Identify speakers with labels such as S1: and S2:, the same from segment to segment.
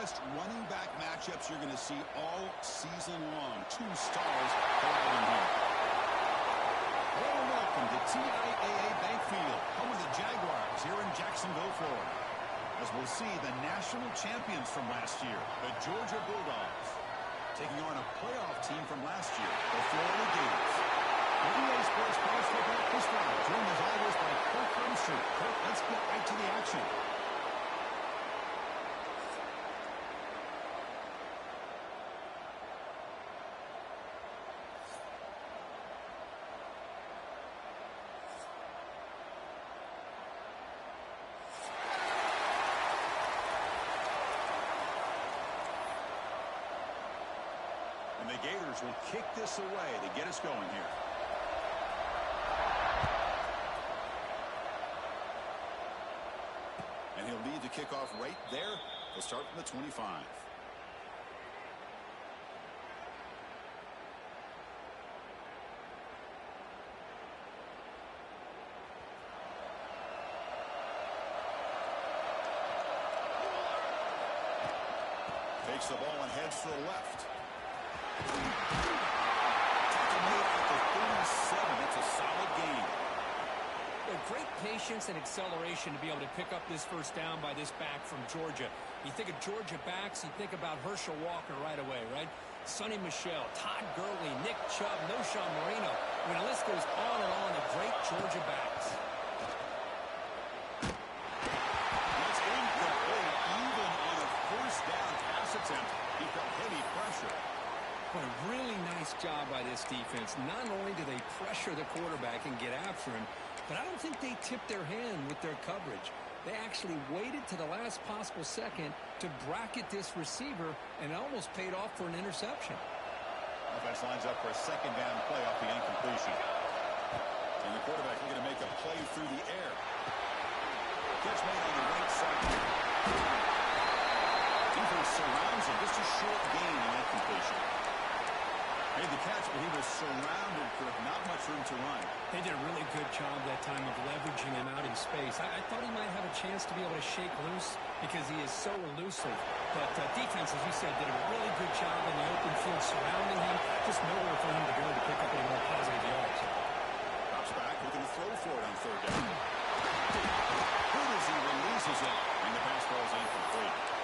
S1: best running back matchups you're going to see all season long. Two stars colliding here. Hello and welcome to TIAA Bank Field, home of the Jaguars here in Jacksonville, Florida. As we'll see, the national champions from last year, the Georgia Bulldogs, taking on a playoff team from last year, the Florida Gators. EA Sports College Football this Friday, joined as always by Kirk Herbstreit. Kirk, let's get right to the action. And the Gators will kick this away to get us going here. And he'll lead the kickoff right there. They'll start from the 25. Takes the ball and heads to the left. That's a solid gain.
S2: Great patience and acceleration to be able to pick up this first down by this back from Georgia. You think of Georgia backs, you think about Herschel Walker right away, right? Sonny Michel, Todd Gurley, Nick Chubb, Knowshon Moreno. I mean, the list goes on and on of great Georgia backs.
S1: That's incomplete. Even on a first down pass attempt, he felt heavy pressure.
S2: What a really nice job by this defense. Not only do they pressure the quarterback and get after him, but I don't think they tipped their hand with their coverage. They actually waited to the last possible second to bracket this receiver, and it almost paid off for an interception.
S1: Offense lines up for a second down play off the incompletion. And the quarterback looking to make a play through the air. Catch made on the right side. Defense surrounds him. Just a short gain in that completion. Made the catch, but he was surrounded, Kirk. Not much room to run.
S2: They did a really good job that time of leveraging him out in space. I thought he might have a chance to be able to shake loose because he is so elusive. But defense, as you said, did a really good job in the open field surrounding him. Just nowhere for him to go to pick up any more positive yards.
S1: Drops back, looking to throw for it on third down. Good as he releases it, and the pass ball is incomplete.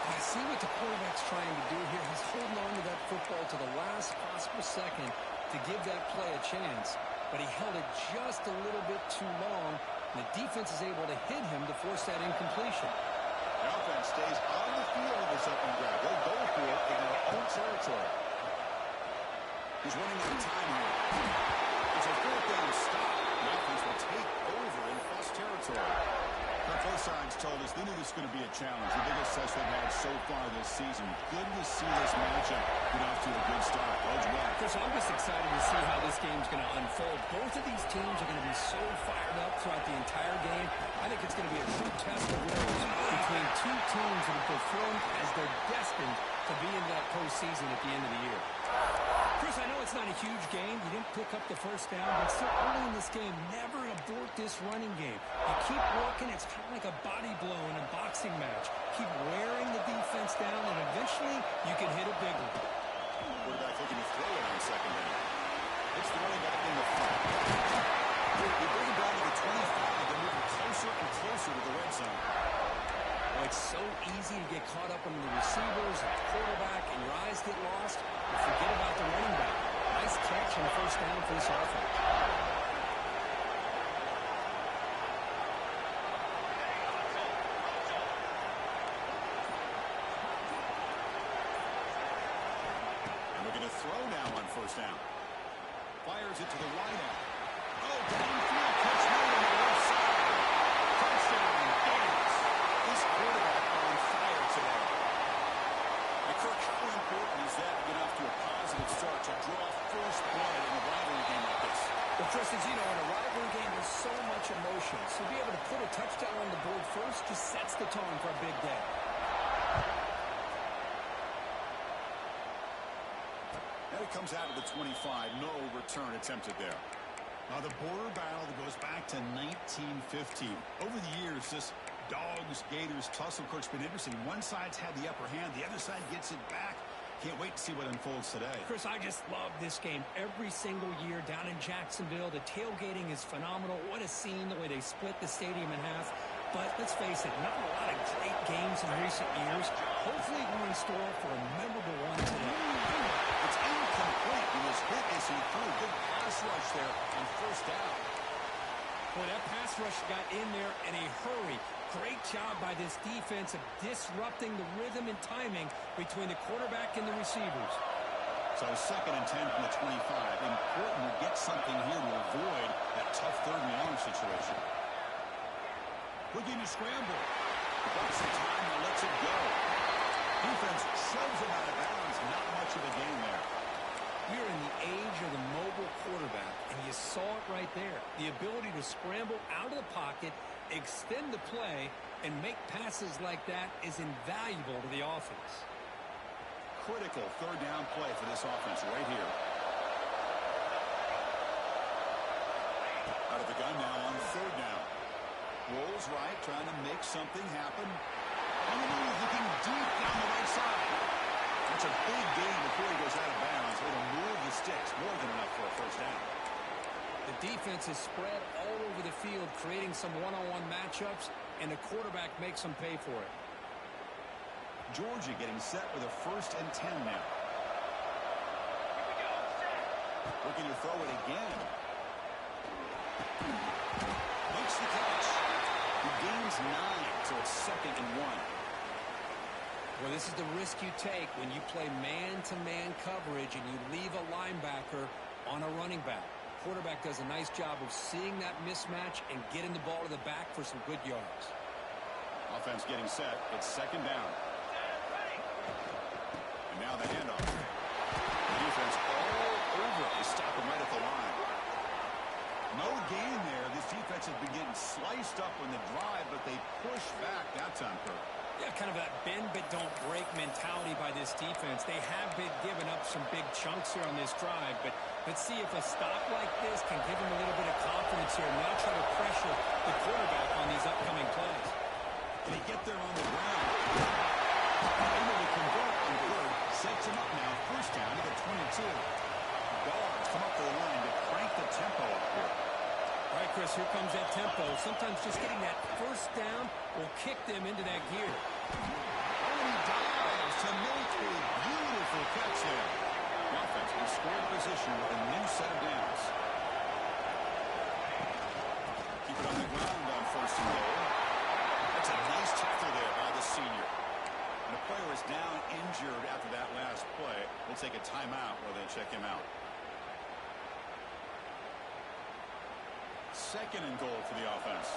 S2: I see what the quarterback's trying to do here. He's holding on to that football to the last possible second to give that play a chance. But he held it just a little bit too long. And the defense is able to hit him to force that incompletion.
S1: The offense stays on the field with this up and grab. They'll go for it in their own territory. He's running out of time here. It's a fourth down stop. The offense will take over in fuss territory. Both sides told us they knew this was going to be a challenge. The biggest test they've had so far this season. Good to see this matchup get off to a good start.
S2: Chris, I'm just excited to see how this game's going to unfold. Both of these teams are going to be so fired up throughout the entire game. I think it's going to be a true test of wills between two teams that have performed as they're destined to be in that postseason at the end of the year. Chris, I know it's not a huge game. You didn't pick up the first down, but still early in this game, never abort this running game. You keep working. It's kind of like a body blow in a boxing match. Keep wearing the defense down, and eventually you can hit a big one.
S1: Quarterback looking to throw it on second down. It's the running back in the front. You bring him down to the 25. They're moving closer and closer to the red zone.
S2: Well, it's so easy to get caught up on the receivers and the quarterback, and your eyes get lost. You forget about the running back. Nice catch and a first down for this offense.
S1: And looking to throw now on first down. Fires it to the right end. Oh, downfield catch made on the left side. Touchdown, Gators. This quarterback on fire today. And Kirk, how important is that to get off to a positive start to draw first blood in a rivalry game like this?
S2: Well, Chris, as you know, in a rivalry game, there's so much emotion. So to be able to put a touchdown on the board first just sets the tone for a big day.
S1: Now he comes out of the 25. No return attempted there. The border battle that goes back to 1915. Over the years, this Dogs, Gators tussle. Coach, been interesting. One side's had the upper hand. The other side gets it back. Can't wait to see what unfolds today.
S2: Chris, I just love this game every single year down in Jacksonville. The tailgating is phenomenal. What a scene, the way they split the stadium in half. But let's face it, not a lot of great games in recent years. Hopefully we're in store for a memorable one today.
S1: It's incomplete. He was hit as he threw a good pass rush there on first down.
S2: Boy, that pass rush got in there in a hurry. Great job by this defense of disrupting the rhythm and timing between the quarterback and the receivers.
S1: So 2nd and 10 from the 25. Important to get something here to avoid that tough 3rd and long situation. Looking to scramble. Bucks the time and lets it go. Defense shoves him out of bounds. Not much of a gain there.
S2: We're in the age of the mobile quarterback, and you saw it right there. The ability to scramble out of the pocket, extend the play, and make passes like that is invaluable to the offense.
S1: Critical 3rd down play for this offense right here. Out of the gun now on 3rd down. Rolls right, trying to make something happen. Looking deep down the right side. That's a big gain before he goes out of bounds. It'll move the sticks more than enough for a 1st down.
S2: The defense is spread all over the field, creating some one-on-one matchups, and the quarterback makes them pay for it.
S1: Georgia getting set with a 1st and 10 now. Looking to throw it again. Makes the catch. He gains 9, so it's 2nd and 1.
S2: Well, this is the risk you take when you play man-to-man coverage and you leave a linebacker on a running back. Quarterback does a nice job of seeing that mismatch and getting the ball to the back for some good yards.
S1: Offense getting set. It's 2nd down. And now the handoff. The defense all over it. They stop him right at the line. No gain there. This defense has been getting sliced up on the drive, but they push back that time, Kirk.
S2: Yeah, kind of that bend-but-don't-break mentality by this defense. They have been giving up some big chunks here on this drive, but let's see if a stop like this can give them a little bit of confidence here and now try to pressure the quarterback on these upcoming plays.
S1: They get there on the ground. Able to convert on 3rd. Sets him up now. 1st down to the 22. Dogs come up the line to crank the tempo up here.
S2: All right, Chris, here comes that tempo. Sometimes just getting that 1st down will kick them into that gear.
S1: Oh, he dives to make a beautiful catch there. The offense will score position with a new set of downs. Keep it on the ground on 1st and goal. That's a nice tackle there by the senior. And the player is down injured after that last play. We'll take a timeout while they check him out. 2nd and goal for the offense.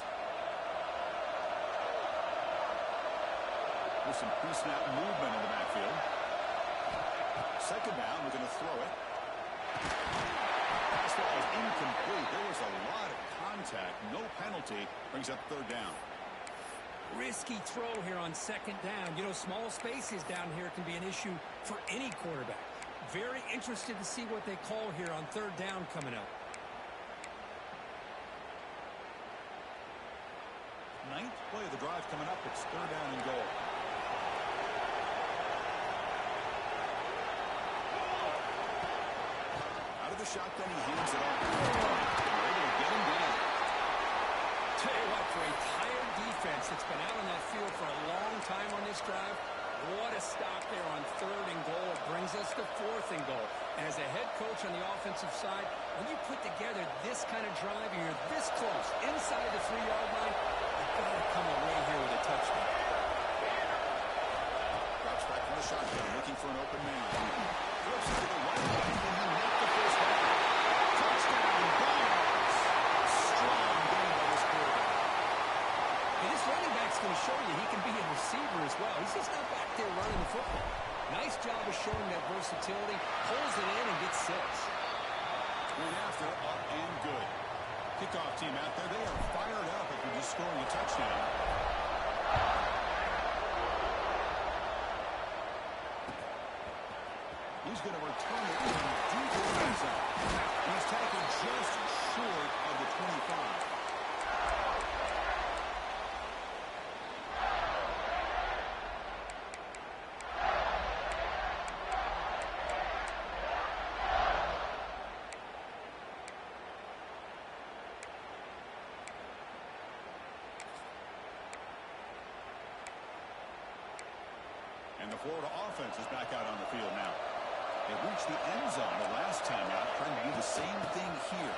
S1: There's some pre-snap movement in the backfield. 2nd down, we're going to throw it. Pass ball is incomplete. There was a lot of contact. No penalty. Brings up 3rd down.
S2: Risky throw here on 2nd down. You know, small spaces down here can be an issue for any quarterback. Very interested to see what they call here on 3rd down coming up.
S1: 9th play of the drive coming up. It's 3rd down and goal. Out of the shotgun, he hands it off. They're able to get him down.
S2: Tell you what, for a tired defense that's been out on that field for a long time on this drive, what a stop there on 3rd and goal. It brings us to 4th and goal. And as a head coach on the offensive side, when you put together this kind of drive and you're this close inside the 3-yard line, you've got to come away here with a touchdown.
S1: Drops back from the shotgun, looking for an open man. Flips it to the right line, and he knocked the first down. Touchdown, Bears. Strong game by this quarterback.
S2: And this running back's going to show you he can be a receiver as well. He's just not back there running the football. Nice job of showing that versatility. Pulls it in and gets 6.
S1: And after, up and good. Kickoff team out there, they are fired up after just scoring a touchdown. He's going to return it in deep in the end zone. He's tackled just short of the 25. And the Florida offense is back out on the field now. They reached the end zone the last time out, trying to do the same thing here.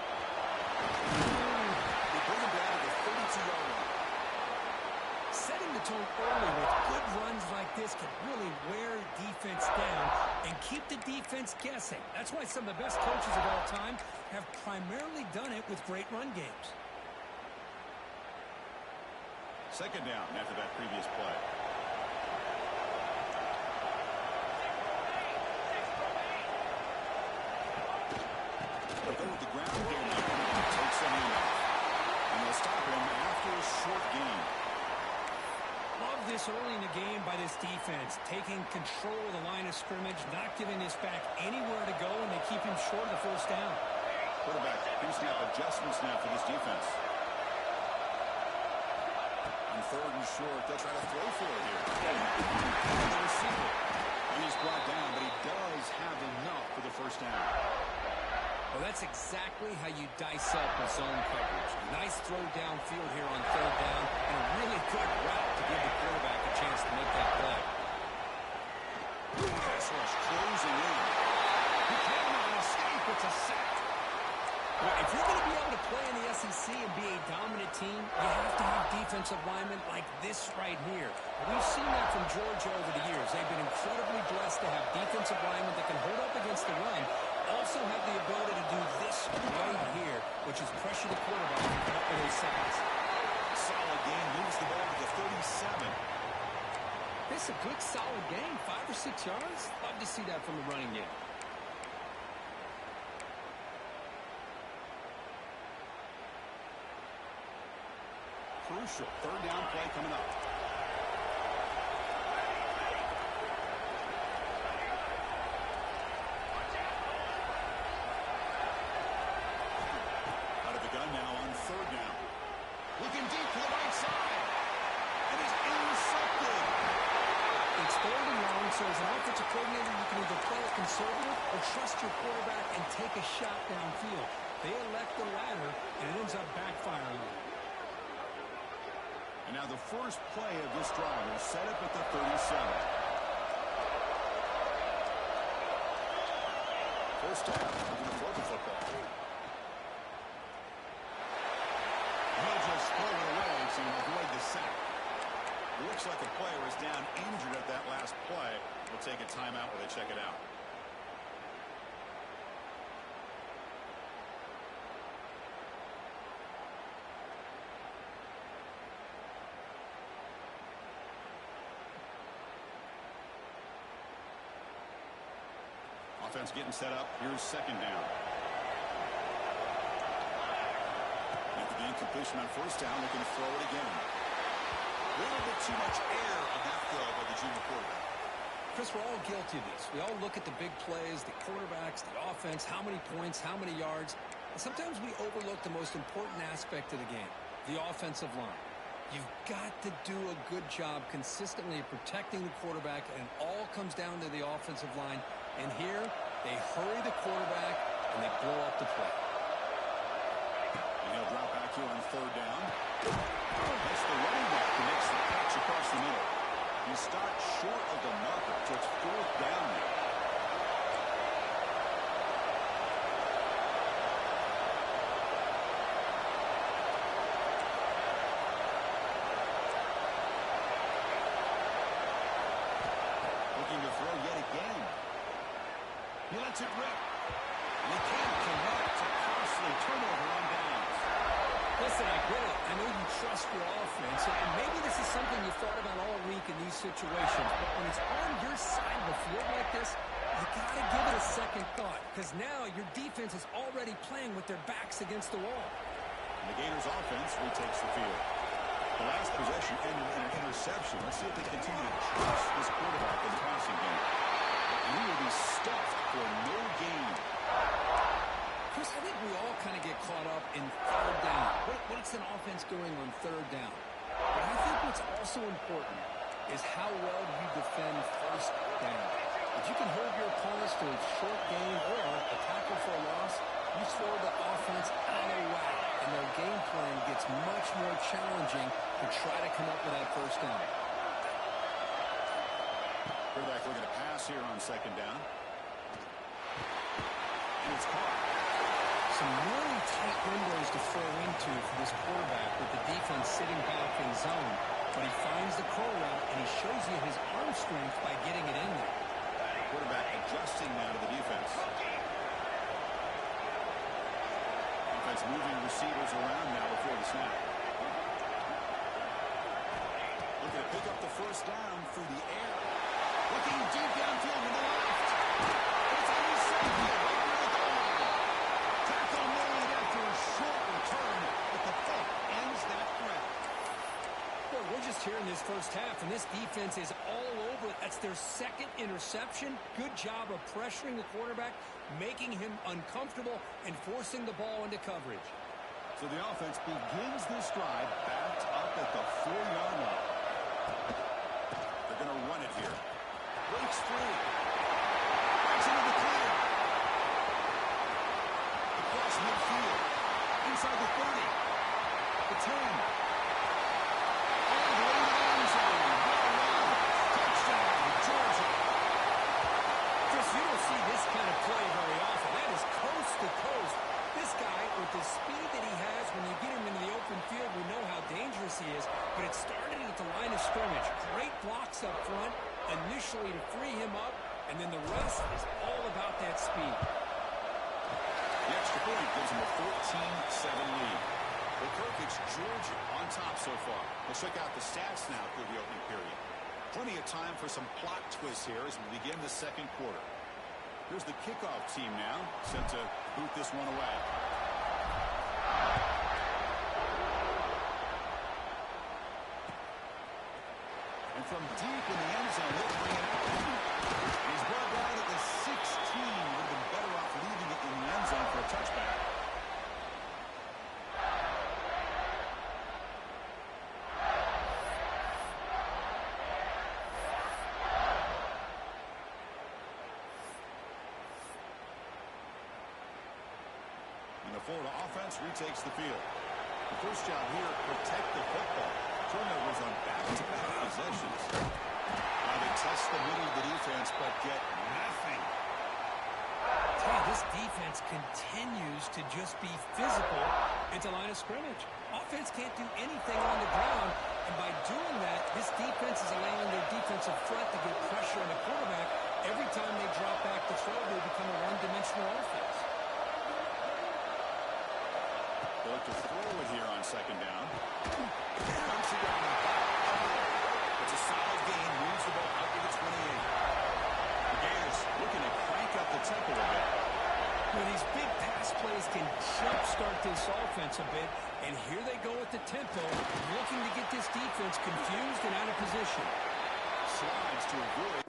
S1: They bring them down to the 32-yard line.
S2: Setting the tone early with good runs like this can really wear defense down and keep the defense guessing. That's why some of the best coaches of all time have primarily done it with great run games.
S1: Second down after that previous play. They'll go with the ground game. Takes the handoff. And they'll stop him after a short gain.
S2: Love this early in the game by this defense, taking control of the line of scrimmage, not giving this back anywhere to go, and they keep him short of the first down.
S1: Quarterback pre-snap adjustments now for this defense. On third and short, they'll try to throw for it here. And the receiver. And he's brought down, but he does have enough for the first down.
S2: Well, that's exactly how you dice up a zone coverage. Nice throw downfield here on third down, and a really good route to give the quarterback a chance to make that play.
S1: Pass rush closing in. He cannot escape. It's a sack.
S2: Well, if you're going to be able to play in the SEC and be a dominant team, you have to have defensive linemen like this right here. We've seen that from Georgia over the years. They've been incredibly blessed to have defensive linemen that can hold up against the run, also have the ability to do this right here, which is pressure the quarterback and come up with those sacks.
S1: Solid game. Moves the ball to the 37.
S2: This is a good, solid game. 5 or 6 yards. Love to see that from the running game.
S1: Crucial third down play coming up. Out of the gun now on third down. Looking deep to the right side. And he's intercepted.
S2: It's third and long, so as an offensive coordinator, you can either play it conservative or trust your quarterback and take a shot downfield. They elect the latter, and it ends up backfiring.
S1: And now the first play of this drive will set up at the 37. First down, we're going to throw the football. He'll just throw it away to avoid the sack. Looks like a player is down injured at that last play. We'll take a timeout while they check it out. Offense getting set up. Here's second down. After the incompletion on first down, looking to throw it again. A little bit too much air on that throw by the junior quarterback.
S2: Chris, we're all guilty of this. We all look at the big plays, the quarterbacks, the offense, how many points, how many yards. And sometimes we overlook the most important aspect of the game, the offensive line. You've got to do a good job consistently of protecting the quarterback, and it all comes down to the offensive line. And here, they hurry the quarterback, and they blow up the play.
S1: And he'll drop back here on third down. That's the running back who makes the catch across the middle. He stopped short of the marker, so it's fourth down now. Looking to throw yet again. He lets it rip. And he can't connect. A costly turnover on downs.
S2: Listen, I get it. I know you trust your offense, and maybe this is something you thought about all week in these situations, but when it's on your side of the field like this, you got to give it a second thought, because now your defense is already playing with their backs against the wall.
S1: And the Gators offense retakes the field. The last possession ended in an interception. Let's see if they continue to trust this quarterback in the passing game. And he will be stuffed for no gain.
S2: Chris, I think we all kind of get caught up in third down. What's an offense doing on third down? But I think what's also important is how well you defend first down. If you can hold your opponents to a short gain or a tackle for a loss, you throw the offense out of whack, and their game plan gets much more challenging to try to come up with that first down.
S1: Quarterback looking to pass here on second down. And it's caught.
S2: Some really tight windows to throw into for this quarterback with the defense sitting back in zone. But he finds the curl route, and he shows you his arm strength by getting it in there.
S1: Quarterback adjusting now to the defense. Defense moving receivers around now before the snap. Looking to pick up the first down through the air. Looking deep downfield to the left. It's on his safety. Right near the goal line. Tackle made after a short return, but the thump ends that threat.
S2: Well, we're just here in this first half, and this defense is all over it. That's their second interception. Good job of pressuring the quarterback, making him uncomfortable, and forcing the ball into coverage.
S1: So the offense begins this drive backed up at the 4-yard line. They're going to run it here. Breaks free. Breaks into the clear. Across midfield. Inside the 30. The 10. All the way to the end zone. Touchdown, Georgia.
S2: Chris, you don't see this kind of play very often. That is coast to coast. This guy, with the speed that he has, when you get him into the open field, we know how dangerous he is. But it started at the line of scrimmage. Great blocks up front, initially to free him up, and then the rest is all about that speed.
S1: The extra point gives him a 14-7 lead. Well, Kirk, it's Georgia on top so far. Let's check out the stats now through the opening period. Plenty of time for some plot twists here as we begin the second quarter. Here's the kickoff team now, set to boot this one away. And from deep in the end zone, they'll bring it out. He's brought down at the 16. Would have been better off leaving it in the end zone for a touchback. The Florida offense retakes the field. The first job here, protect the football. Turnovers on back-to-back possessions. Now they test the middle of the defense, but get nothing.
S2: Hey, this defense continues to just be physical into line of scrimmage. Offense can't do anything on the ground, and by doing that, this defense is allowing their defensive front to get pressure on the quarterback. Every time they drop back to throw, they become a one-dimensional offense.
S1: They look to throw it here on second down. Comes around the back. It's a solid gain. Moves the ball up to the 28. The Gators looking to crank up the tempo a bit.
S2: Well, these big pass plays can jumpstart this offense a bit. And here they go at the tempo, looking to get this defense confused and out of position.
S1: Slides to avoid.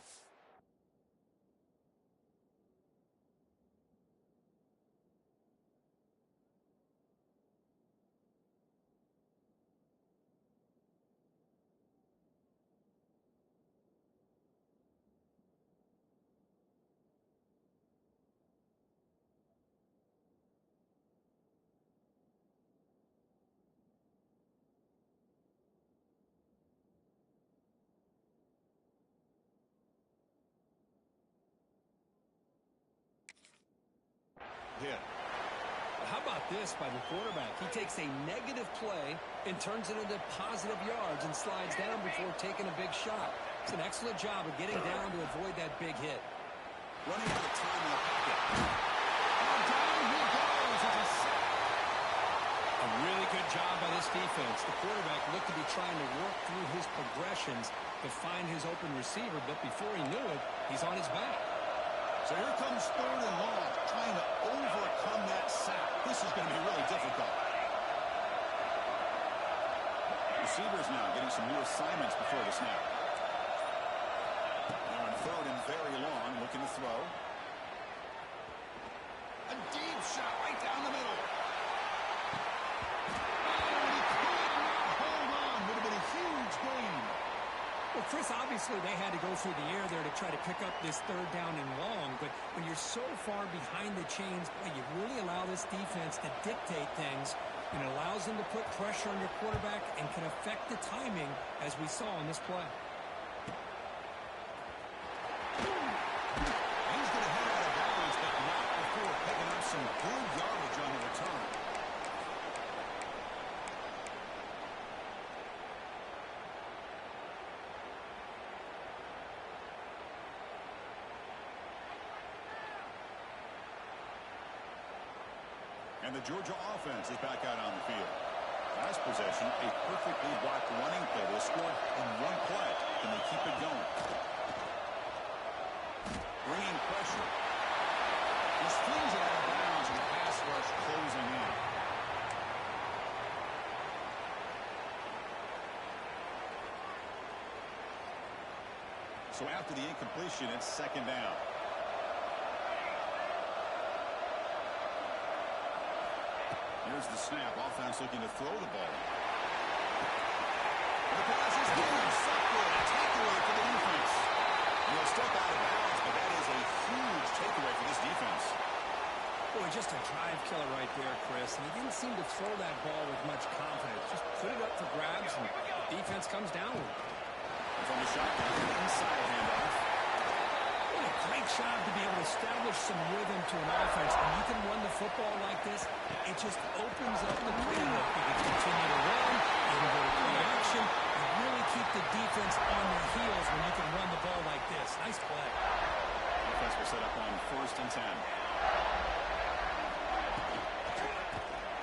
S1: Hit.
S2: How about this by the quarterback? He takes a negative play and turns it into positive yards and slides down before taking a big shot. It's an excellent job of getting down to avoid that big hit.
S1: Running out of time in the pocket. And down he goes. It's a sack.
S2: A really good job by this defense. The quarterback looked to be trying to work through his progressions to find his open receiver, but before he knew it, he's on his back.
S1: So here comes third and long, trying to overcome that sack. This is going to be really difficult. Receivers now getting some new assignments before the snap. Now on third and very long, looking to throw. A deep shot right down the middle. Oh, and he could not hold on. Would have been a huge gain.
S2: Well, Chris, obviously they had to go through the air there to try to pick up this third down and long, but when you're so far behind the chains, boy, you really allow this defense to dictate things, and it allows them to put pressure on your quarterback and can affect the timing, as we saw in this play.
S1: And the Georgia offense is back out on the field. Last possession, a perfectly blocked running play. They scored in one play. Can they keep it going? Bringing pressure. This flings it out of bounds and the pass rush closing in. So after the incompletion, it's second down. Here's the snap. Offense looking to throw the ball. The pass is intercepted. A takeaway for the defense. He'll step out of bounds, but that is a huge takeaway for this defense.
S2: Boy, just a drive killer right there, Chris. And he didn't seem to throw that ball with much confidence. Just put it up for grabs, and the defense comes down with it.
S1: From the shotgun, inside handoff.
S2: What a great job to be able to establish some rhythm to an offense. When you can run the football like this, it just opens up the playbook. You can continue to run, you can go to play action, and really keep the defense on their heels when you can run the ball like this. Nice play.
S1: Defense will set up on 1st and 10.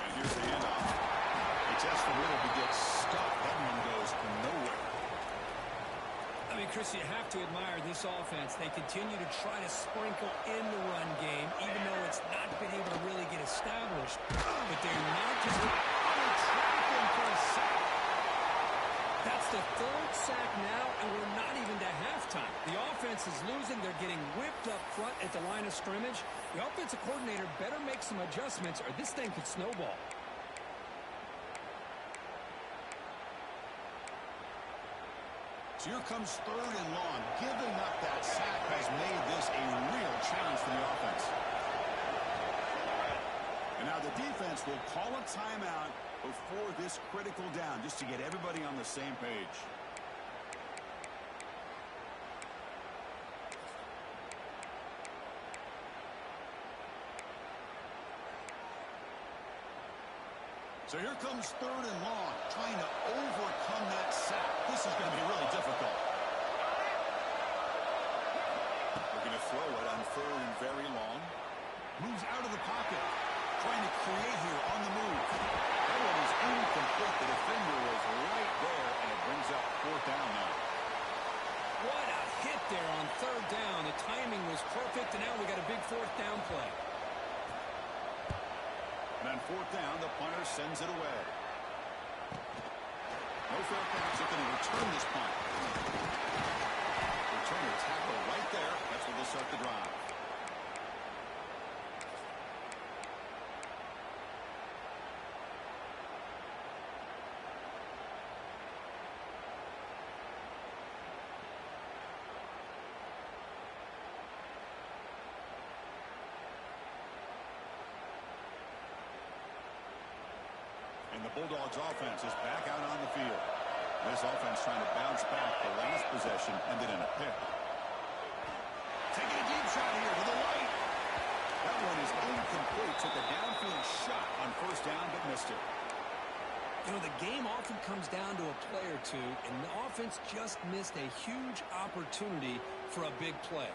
S1: And here's the handoff. He tests the middle, he gets stuck. That one goes nowhere.
S2: I mean, Chris, you have to admire this offense. They continue to try to sprinkle in the run game, even though it's not been able to really get established. But they're not just tracking for a sack. That's the 3rd sack now, and we're not even to halftime. The offense is losing. They're getting whipped up front at the line of scrimmage. The offensive coordinator better make some adjustments, or this thing could snowball.
S1: So here comes 3rd and long. Giving up that sack has made this a real challenge for the offense. And now the defense will call a timeout before this critical down, just to get everybody on the same page. So here comes 3rd and long, trying to overcome that sack. This is going to be really difficult. We're going to throw it on 3rd and very long. Moves out of the pocket, trying to create here on the move. That one is incomplete. The defender was right there, and it brings up 4th down now.
S2: What a hit there on 3rd down. The timing was perfect, and now we got a big 4th down play. And on 4th down, the punter sends it away. No fair catch. They're going to return this punt. Return the tackle right there. That's where they'll start the drive. And the Bulldogs offense is back out on the field. This offense trying to bounce back. The last possession ended in a pick. Taking a deep shot here to the right. That one is incomplete. Took a downfield shot on 1st down, but missed it. You know, the game often comes down to a play or two, and the offense just missed a huge opportunity for a big play.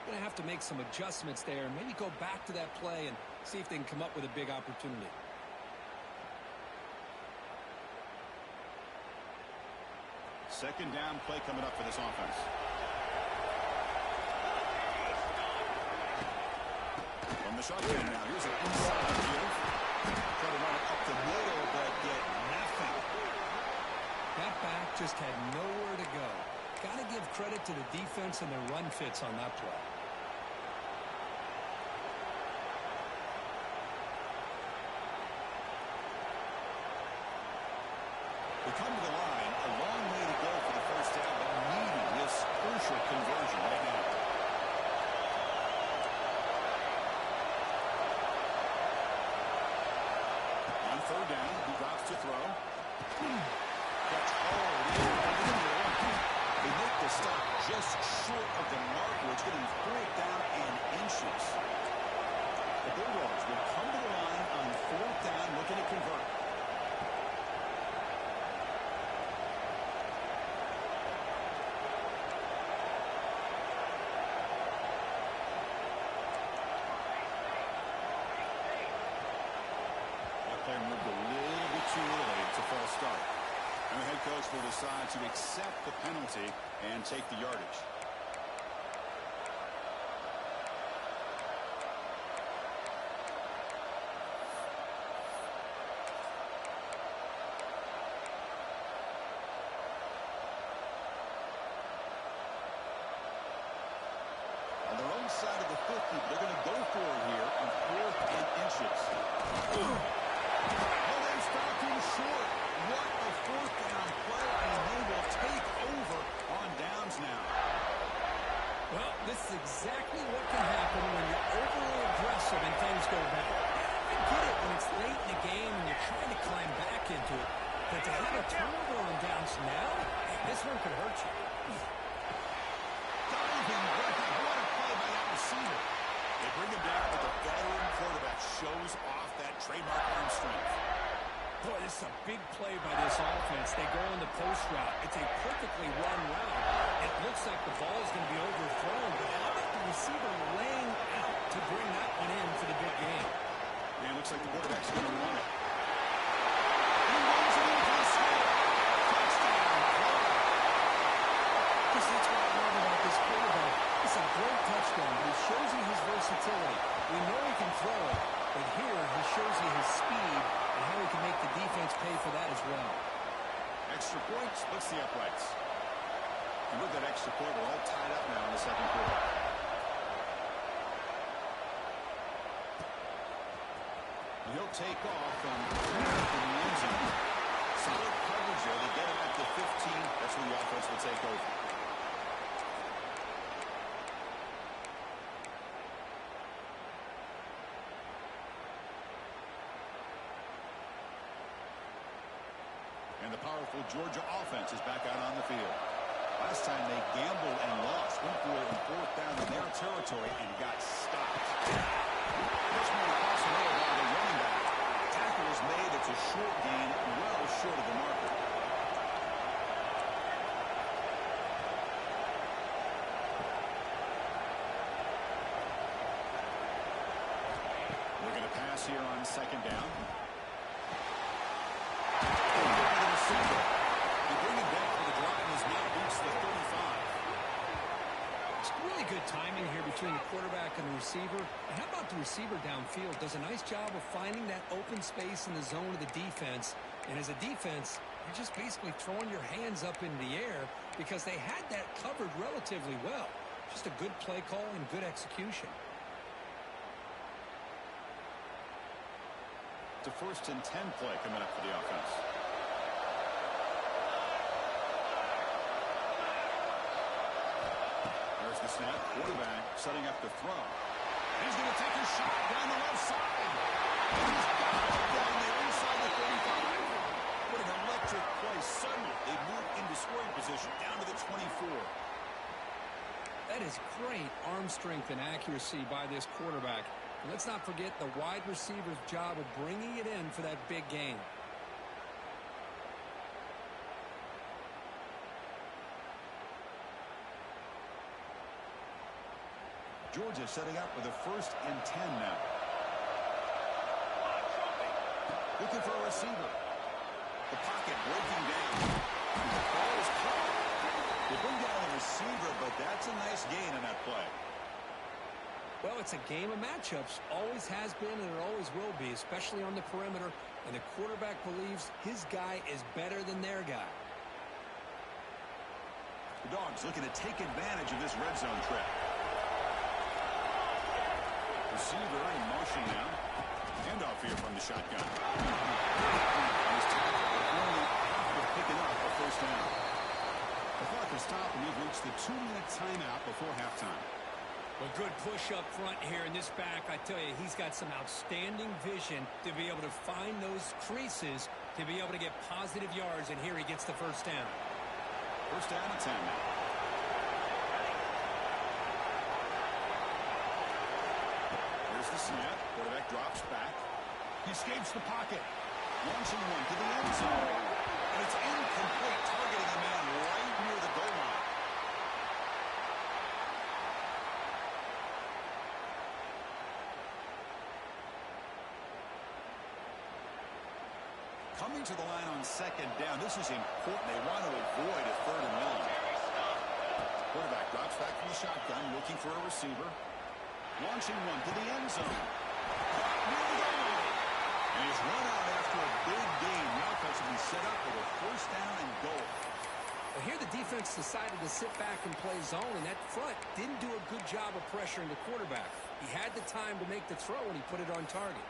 S2: Going to have to make some adjustments there and maybe go back to that play and see if they can come up with a big opportunity.
S1: Second down play coming up for this offense. From the shotgun now. Here's an inside give. Try to run it up the middle, but get nothing.
S2: That back just had nowhere to go. Got to give credit to the defense and their run fits on that play.
S1: They come to the line, a long way to go for the 1st down, but needing this crucial conversion right now. On 3rd down, he drops to throw. That's hard. They make the stop just short of the marker. It's getting 4th down and inches. The Bulldogs will come to the line on 4th down, looking to convert. And the head coach will decide to accept the penalty and take the yardage. On their own side of the 50, they're going to go for it here on 4th and inches. Oh, they stopped him short. What a 4th down play, and they will take over on downs now.
S2: Well, this is exactly what can happen when you're overly aggressive and things go bad. I get it when it's late in the game and you're trying to climb back into it. But to have a turnover on downs now, this one could hurt you.
S1: Diving, what a play by that receiver. They bring him down, but the veteran quarterback shows off that trademark arm strength.
S2: Boy, this is a big play by this offense. They go on the post route. It's a perfectly run route. It looks like the ball is going to be overthrown, but how about the receiver laying out to bring that one in for the big game?
S1: Man, looks like the quarterback's going to run it. He runs it into the sky. Touchdown, Florida.
S2: Because that's what I love about this quarterback. It's a great touchdown, but he shows you his versatility. We know he can throw it, but here he shows you his speed and how he can make the defense pay for that as well.
S1: Extra point splits the uprights. And with that extra point, we're all tied up now in the second quarter. He'll take off from the end zone. Solid coverage there. They get him at the 15. That's where the offense will take over. And the powerful Georgia offense is back out on the field. Last time they gambled and lost. Went for it in 4th down in their territory and got stopped. This one across the middle by the running back. Tackle is made. It's a short gain, well short of the marker. We're going to pass here on 2nd down. They bring it back for the drive has now reached the 35.
S2: It's really good timing here between the quarterback and the receiver. And how about the receiver downfield? Does a nice job of finding that open space in the zone of the defense. And as a defense, you're just basically throwing your hands up in the air because they had that covered relatively well. Just a good play call and good execution.
S1: It's a 1st and 10 play coming up for the offense. There's the snap. Quarterback setting up the throw. He's going to take a shot down the left side. He's got it down there inside the 35. What an electric play. Suddenly, they move into scoring position down to the 24.
S2: That is great arm strength and accuracy by this quarterback. And let's not forget the wide receiver's job of bringing it in for that big game.
S1: Georgia setting up with a 1st and 10 now. Looking for a receiver. The pocket breaking down. The ball is caught. They bring down the receiver, but that's a nice gain on that play.
S2: Well, it's a game of matchups. Always has been and it always will be, especially on the perimeter. And the quarterback believes his guy is better than their guy.
S1: The Dogs looking to take advantage of this red zone trip. Receiver in motion now. Handoff here from the shotgun. He's tackled, but only after picking up a 1st down. The clock has stopped, and we've reached the 2-minute timeout before halftime.
S2: A good push up front here in this back. I tell you, he's got some outstanding vision to be able to find those creases, to be able to get positive yards, and here he gets the 1st down.
S1: 1st down and 10 now. Here's the snap. Quarterback drops back. He escapes the pocket. Launching one to the end zone. And it's incomplete, targeting a man right near the goal line. Coming Returning to the line on second down. This is important. They want to avoid a 3rd and long. Quarterback drops back from the shotgun, looking for a receiver. Launching one to the end zone. Caught near the goal line. And he's run out after a big gain. The offense will be set up for a 1st down and goal.
S2: Well, here the defense decided to sit back and play zone, and that front didn't do a good job of pressuring the quarterback. He had the time to make the throw, and he put it on target.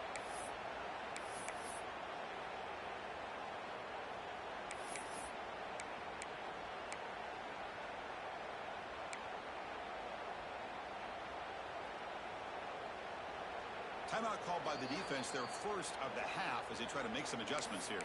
S1: Timeout called by the defense, their 1st of the half, as they try to make some adjustments here.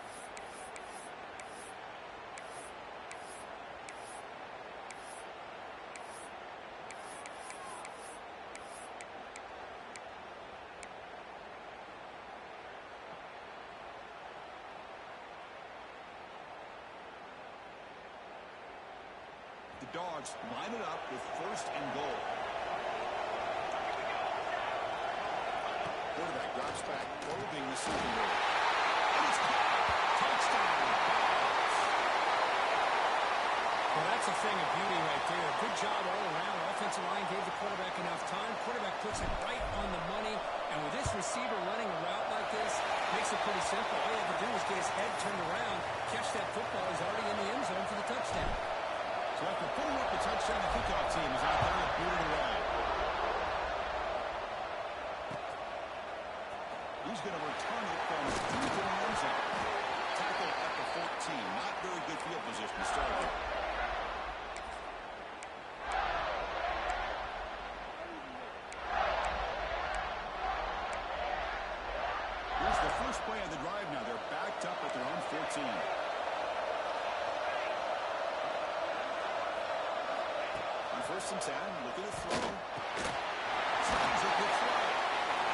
S1: The Dogs line it up with 1st and goal. Quarterback drops back, probing the secondary. And it's caught. Touchdown.
S2: Well, that's a thing of beauty right there. Good job all around. Offensive line gave the quarterback enough time. Quarterback puts it right on the money. And with this receiver running a route like this, makes it pretty simple. All you have to do is get his head turned around, catch that football. He's already in the end zone for the touchdown.
S1: So after putting up the touchdown, the kickoff team is out there and booted away. He's going to return it from deep in the end zone. Tackle at the 14. Not very good field position to start with. Here's the first play of the drive now. They're backed up at their own 14. On 1st and 10, look at the throw. Sounds a good throw.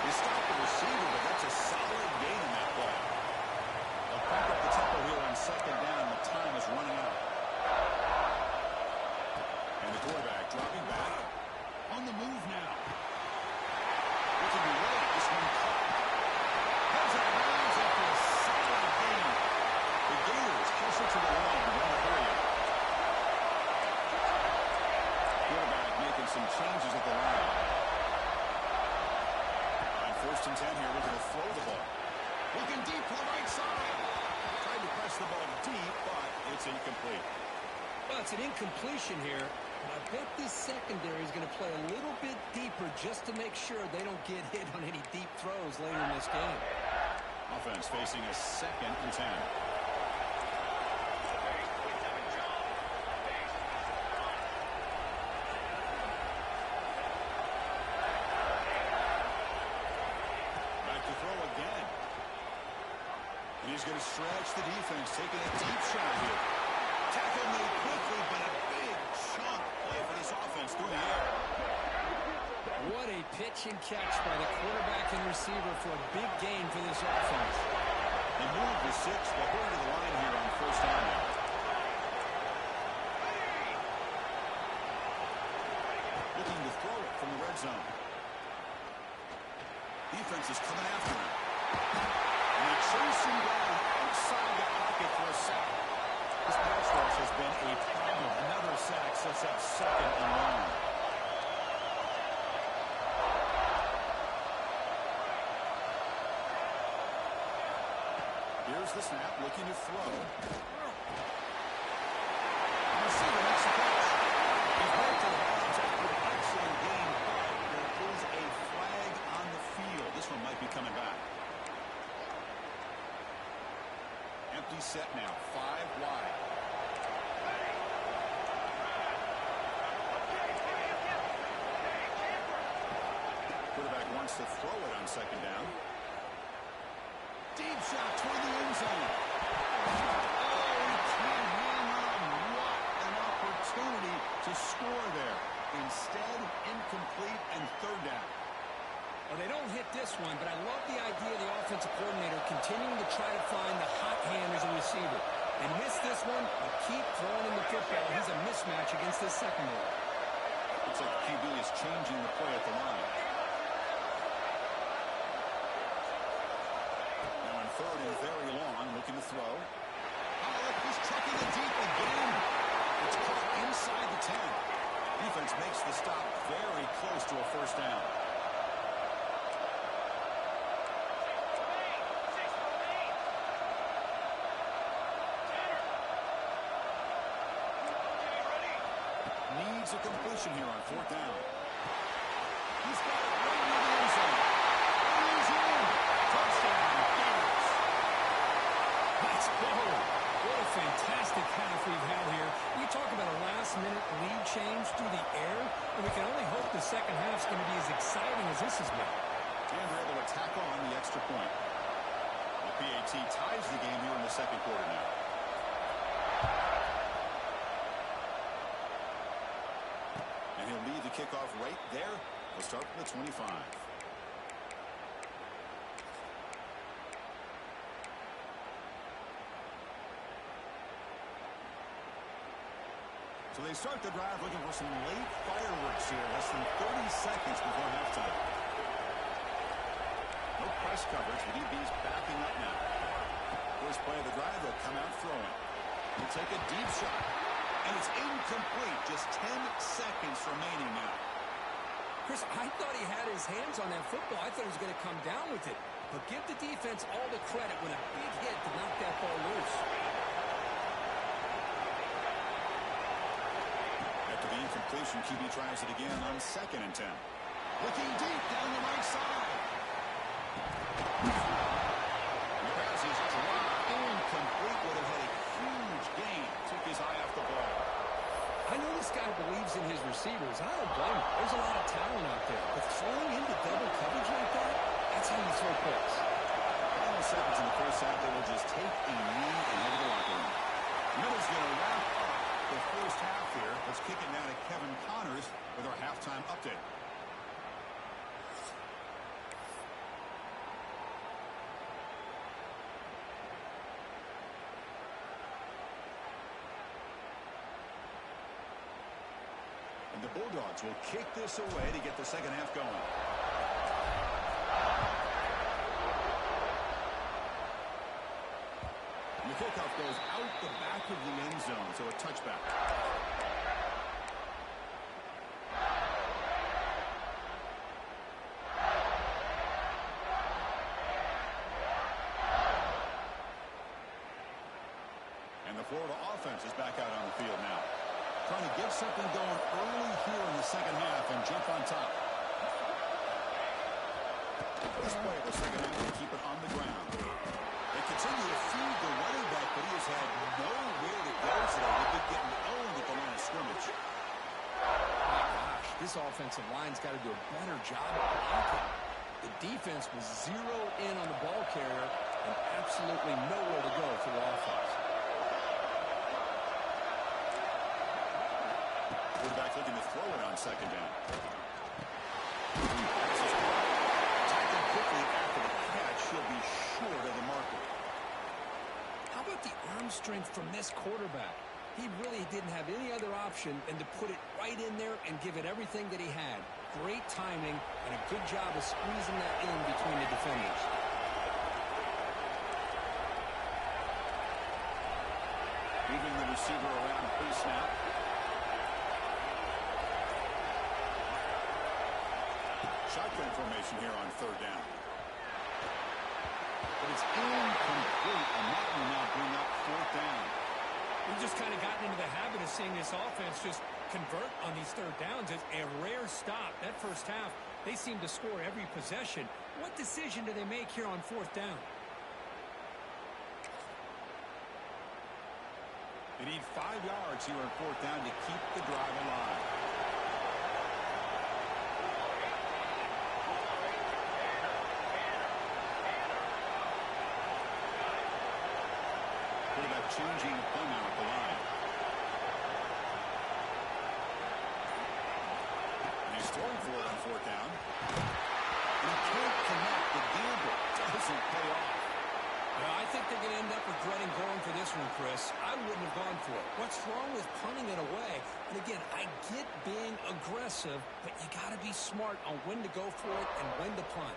S1: He stopped the receiver, but that's a solid gain in that play. They'll pump up the tempo here on 2nd down. The time is running out. And the quarterback dropping back. On the move now. Looking to be late. This one caught. Goes out of bounds after a solid gain. The Gators closer to the line to run the hurry. Quarterback making some changes at the line. 1st and 10 here, we're going to throw the ball. Looking deep to the right side. Tried to press the ball deep, but it's incomplete.
S2: Well, it's an incompletion here. But I bet this secondary is going to play a little bit deeper just to make sure they don't get hit on any deep throws later in this game.
S1: Offense facing a 2nd and 10. He's going to stretch the defense, taking a deep shot here. Tackle made quickly, but a big chunk play for this offense through the air.
S2: What a pitch and catch by the quarterback and receiver for a big gain for this offense.
S1: The move to 6. They're going to the line here on 1st down now. Looking to throw it from the red zone. Defense is coming after him. And they chase him down outside the pocket for a sack. This pass rush has been a problem. Another sack sets up 2nd and long. Here's the snap, looking to throw. The receiver makes the catch. He's back to the bounds after an excellent gain, but there is a flag on the field. This one might be coming back. Empty set now, 5 wide. Quarterback wants to throw it on 2nd down. Deep shot toward the end zone. Oh, he can't hang on. What an opportunity to score there. Instead, incomplete and 3rd down.
S2: Well, they don't hit this one, but I love the idea of the offensive coordinator continuing to try to find the hot hand as a receiver. They miss this one, but keep throwing him the football. He's a mismatch against this secondary.
S1: Looks like the QB is changing the play at the line. Now on 3rd and very long, looking to throw. first down. Needs a completion here on fourth down. He's got it right in the end zone. He's in. Touchdown, Bears.
S2: Let's go. What a fantastic half we've had here. You talk about a last-minute lead change through the air, and we can only hope the second half's going to be as exciting as this has been.
S1: And they're able to tack on the extra point. The PAT ties the game here in the second quarter now. And he'll lead the kickoff right there. We'll start from the 25. So they start the drive looking for some late fireworks here. Less than 30 seconds before halftime. No press coverage. The DB's backing up now. First play of the drive, they'll come out throwing. He'll take a deep shot. And it's incomplete. Just 10 seconds remaining now.
S2: Chris, I thought he had his hands on that football. I thought he was going to come down with it. But give the defense all the credit with a big hit to knock that ball loose.
S1: After the incompletion, QB tries it again on 2nd and 10. Looking deep down the right side. The pass is dropped. Incomplete. Would have had a huge gain. Took his eye off the ball.
S2: I know this guy believes in his receivers. I don't blame him. There's a lot of talent out there. But throwing into double coverage like that, that's how you throw picks.
S1: Final seconds in the first half, they will just take a knee and head to the locker room. Middle's going to wrap up the first half here. Let's kick it now to Kevin Connors with our halftime update. And the Bulldogs will kick this away to get the second half going. And the kickoff goes out the back of the end zone, so a touchback. And the Florida offense is back out on the field now. Trying to get something going early here in the second half and jump on top. First play of the second half to keep it on the ground. They continue to feed the running back, but he has had nowhere to go today. They've been getting owned at the line of scrimmage.
S2: My gosh, this offensive line's got to do a better job of blocking. The defense was zero in on the ball carrier and absolutely nowhere to go for the offense.
S1: Quarterback looking to throw it on second down. Tackled quickly after the catch. He'll be short of the marker.
S2: How about the arm strength from this quarterback? He really didn't have any other option than to put it right in there and give it everything that he had. Great timing and a good job of squeezing that in between the defenders.
S1: Moving the receiver around pre-snap. Shotgun formation here on third down. But it's incomplete, and that will now bring up fourth down.
S2: We've just kind of gotten into the habit of seeing this offense just convert on these third downs. It's a rare stop. That first half, they seem to score every possession. What decision do they make here on fourth down?
S1: They need 5 yards here on fourth down to keep the drive alive. Quarterback changing the play now at the line. And he's throwing for it on fourth down. And he can't connect. The gamble doesn't pay off.
S2: Well, I think they're going to end up regretting going for this one, Chris. I wouldn't have gone for it. What's wrong with punting it away? And again, I get being aggressive, but you got to be smart on when to go for it and when to punt.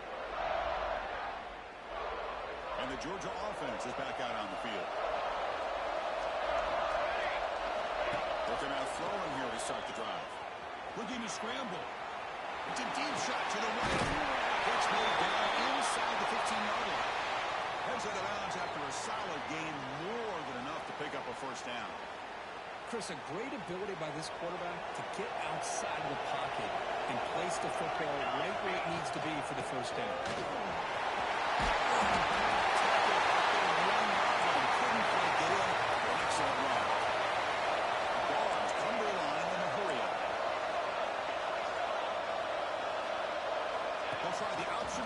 S1: And the Georgia offense is back out on the field. They'll come out throwing here to start the drive. Looking to scramble. It's a deep shot to the right. Gets moved down inside the 15-yard line. Heads out of bounds after a solid gain, more than enough to pick up a first down.
S2: Chris, a great ability by this quarterback to get outside of the pocket and place the football right where it needs to be for the first down.
S1: Couldn't quite get in. Excellent run. Barnes come to the line in a hurry-up. They'll try the option.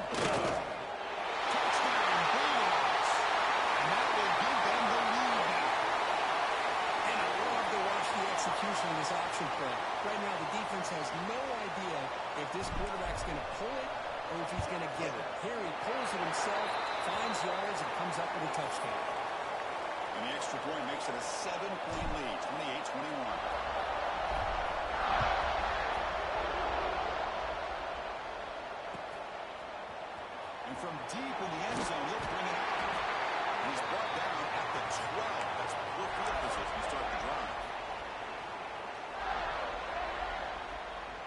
S1: Touchdown, Bulldogs. And that will give them the lead now.
S2: And I love to watch the execution of this option play. Right now, the defense has no idea if this quarterback's going to pull it or if he's going to get it. Here he pulls it himself, finds yards, and comes up with a touchdown.
S1: And the extra point makes it a 7-point lead, 28-21. And from deep in the end zone, he'll bring it out. And he's brought down at the 12. That's poor field position to start the drive.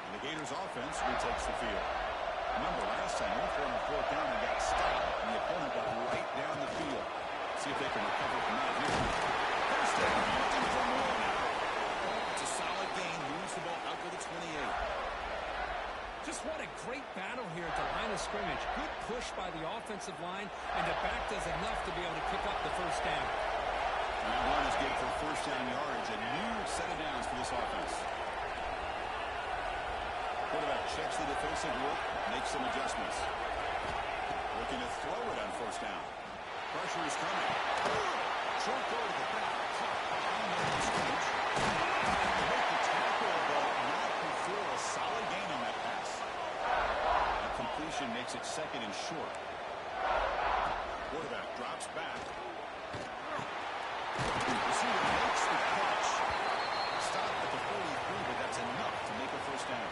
S1: And the Gators offense retakes the field. Remember, last time they were on 4th down and got stopped, and the opponent got right down the field. See if they can recover from that here. First down, looking for more now. It's a solid gain, moves the ball out to the 28.
S2: Just what a great battle here at the line of scrimmage. Good push by the offensive line, and the back does enough to be able to pick up the first down.
S1: And that run is good for first down yardage. A new set of downs for this offense. Quarterback checks the defensive look, makes some adjustments. Looking to throw it on first down. Pressure is coming. Short goal to the back. Caught behind the line of scrimmage. They make the tackle, but not before a solid gain on that pass. A completion makes it second and short. Quarterback drops back. Receiver makes the catch. Stop at the 43, but that's enough to make a first down.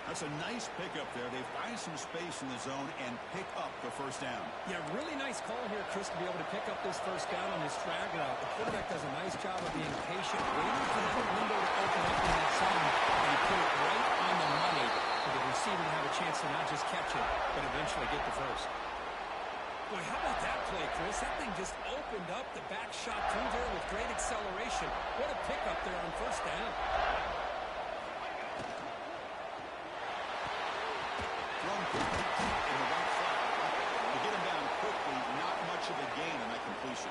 S1: That's a nice pickup there. They find some space in the zone and pick up the first down.
S2: Yeah, really nice call here, Chris, to be able to pick up this first down on this drag route. The quarterback does a nice job of being patient, waiting for that window to open up in that zone, and he put it right on the money for the receiver to have a chance to not just catch it, but eventually get the first. Boy, how about that play, Chris? That thing just opened up. The back shot through there with great acceleration. What a pickup there on first down.
S1: In the right flat. To get him down quickly, not much of a gain on that completion.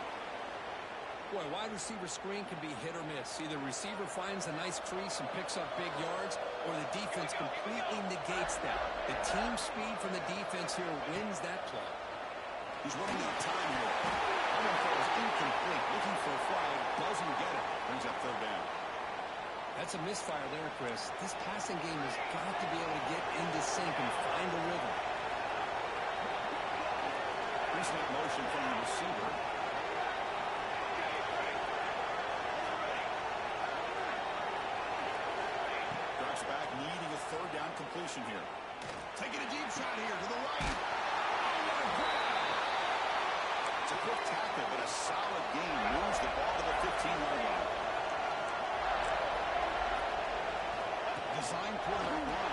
S2: Boy, wide receiver screen can be hit or miss. Either receiver finds a nice crease and picks up big yards, or the defense completely negates that. The team speed from the defense here wins that play.
S1: He's running out of time here. That one is incomplete. Looking for a flag, doesn't get it. Brings up third down.
S2: That's a misfire there, Chris. This passing game has got to be able to get into sync and find a rhythm.
S1: Recent motion from the receiver. Drops back, needing a third down completion here. Taking a deep shot here to the right. Oh, what a grab! It's a quick tackle, but a solid gain. Moves the ball to the 15-yard line. Design quarterback run.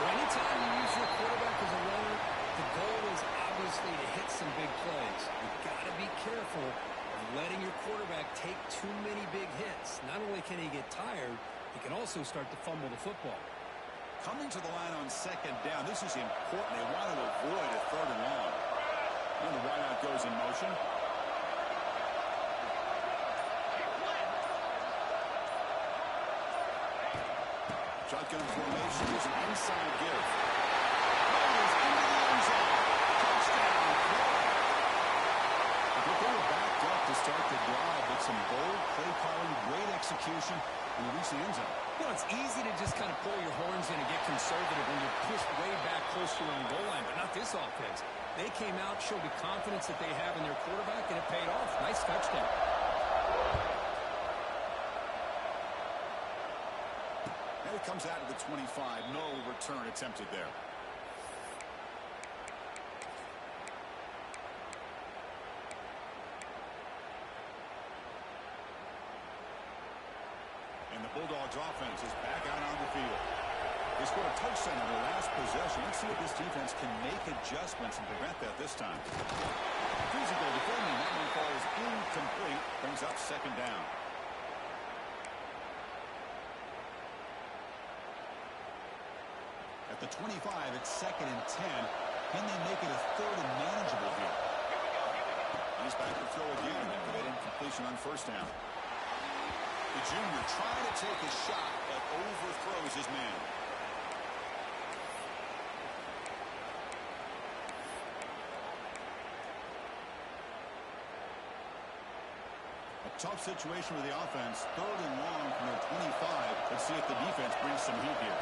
S2: Well, anytime you use your quarterback as a runner, the goal is obviously to hit some big plays. You've got to be careful of letting your quarterback take too many big hits. Not only can he get tired, he can also start to fumble the football.
S1: Coming to the line on second down, this is important. They want to avoid a third and long. And the wideout goes in motion. Shotgun formation is an inside give. Riders into the end zone. Touchdown, Florida. They were backed up to start the drive, but some bold play calling, great execution, and they reach the end zone.
S2: Well, it's easy to just kind of pull your horns in and get conservative when you're pushed way back close to your own goal line, but not this offense. They came out, showed the confidence that they have in their quarterback, and it paid off. Nice touchdown.
S1: And it comes out of the 25. No return attempted there. And the Bulldogs offense is back out on the field. scored a touchdown on their last possession. Let's see if this defense can make adjustments and prevent that this time. Physical defending. That one falls incomplete. Brings up second down. At the 25, it's second and 10. Can they make it a third and manageable here? He's back to throw again after that incompletion on first down. The junior trying to take a shot, but overthrows his man. A tough situation with the offense. Third and long from their 25. Let's see if the defense brings some heat here.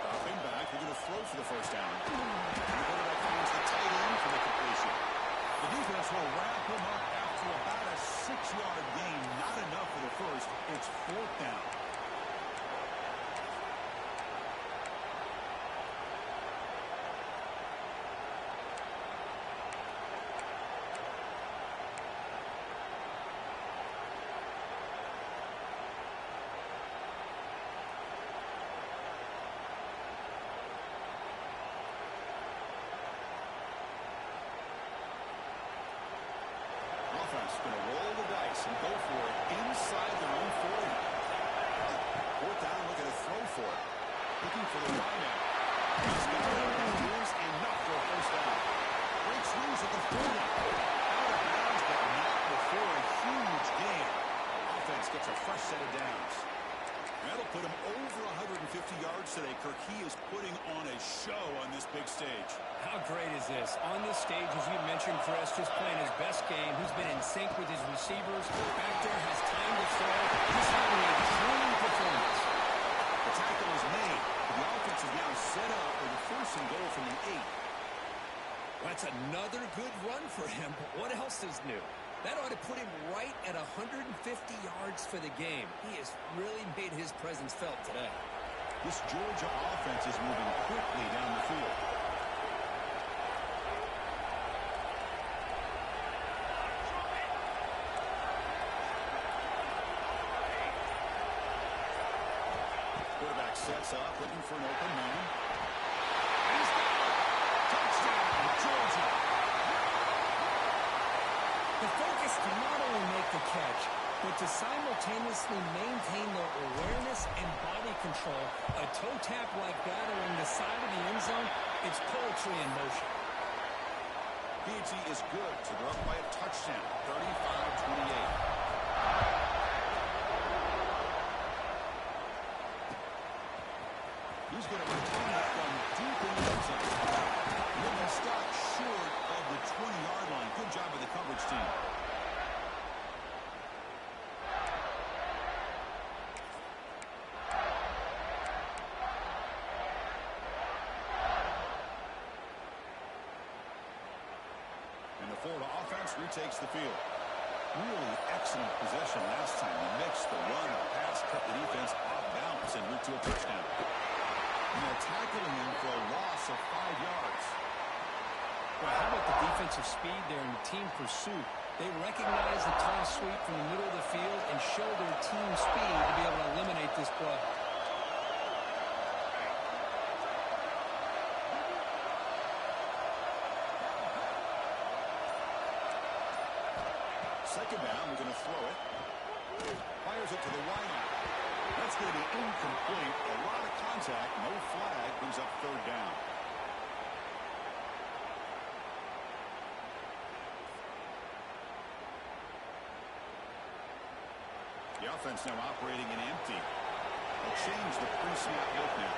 S1: Dropping back, they're going to throw for the first down. And the quarterback finds the tight end for the completion. The defense will wrap him up after about a 6-yard gain. Not enough for the first. It's fourth down. Going to roll the dice and go for it inside their own 40. Fourth down, looking to throw for it. Looking for the wideout. He's got it. Here's enough for a first down. Breaks loose at the 40. Out of bounds, but not before a huge gain. Offense gets a fresh set of downs. That'll put him over 150 yards today. Kirk, he is putting on a show on this big stage.
S2: How great is this? On this stage, as you mentioned, Chris, just playing his best game. He's been in sync with his receivers. Back there, has time to throw. He's having a dream performance.
S1: The tackle is made. The offense is now set up for the first and goal from the 8.
S2: Well, that's another good run for him, but what else is new? That ought to put him right at 150 yards for the game. He has really made his presence felt today.
S1: This Georgia offense is moving quickly down the field. Quarterback sets up, looking for an open man. He's got it. Touchdown, Georgia.
S2: The focus to not only make the catch, but to simultaneously maintain their awareness and body control. A toe tap like that along the side of the end zone, it's poetry in motion.
S1: PG is good, so they're up by a touchdown, 35-28. He's going to return it from deep in the end zone. He'll be stopped short of the 20-yard line. Good job of the coverage team. And the Florida offense retakes the field. Really excellent possession last time. The mix, the run, the pass kept the defense off balance and route to a touchdown. And they're tackling him for a loss of 5 yards.
S2: Well, how about the defensive speed there in the team pursuit? They recognize the toss sweep from the middle of the field and show their team speed to be able to eliminate this play.
S1: Second down, we're going to throw it. Fires it to the wideout. That's going to be incomplete. A lot of contact, no flag, brings up third down. The offense now operating in empty. They'll change the pre-snap look now.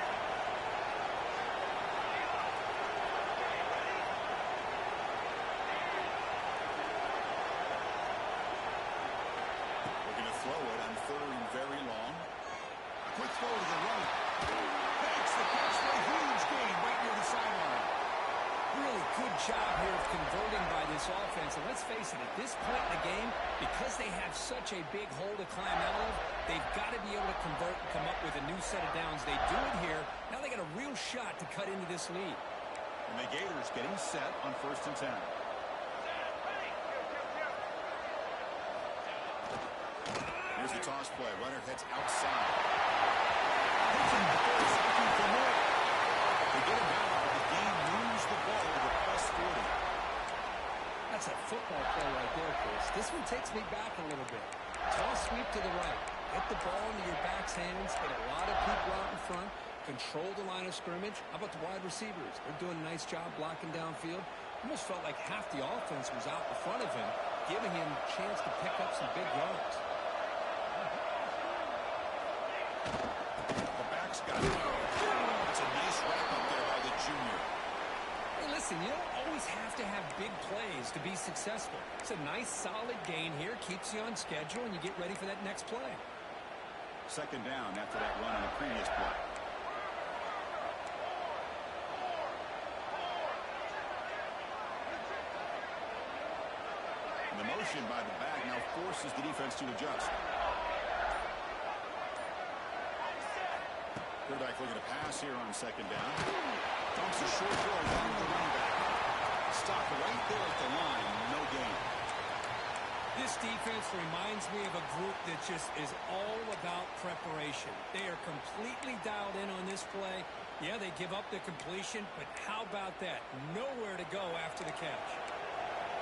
S1: We're going to throw it on third and very long. A quick throw to the right. Makes the catch for a huge gain right near the sideline.
S2: Really good job here of converting by this offense. And let's face it, at this point in the game, because they have such a big hole to climb out of, they've got to be able to convert and come up with a new set of downs. They do it here. Now they got a real shot to cut into this lead.
S1: And the Gators getting set on first and 10. Here's the toss play. Runner heads outside. Looking for more.
S2: takes me back a little bit. Toss sweep to the right. Get the ball into your back's hands. Get a lot of people out in front. Control the line of scrimmage. How about the wide receivers? They're doing a nice job blocking downfield. Almost felt like half the offense was out in front of him, giving him a chance to pick up some big yards.
S1: The back's got it. That's a nice wrap up there by the junior.
S2: Hey, listen, you don't always have to have big plays to be successful. It's a nice, solid gain here. Keeps you on schedule, and you get ready for that next play.
S1: Second down after that run on the previous play. And the motion by the back now forces the defense to adjust. Quarterback looking to pass here on second down. Dumps a short throw down to the running back. Stop right there at the line. No gain.
S2: This defense reminds me of a group that just is all about preparation. They are completely dialed in on this play. Yeah, they give up the completion, but how about that? Nowhere to go after the catch.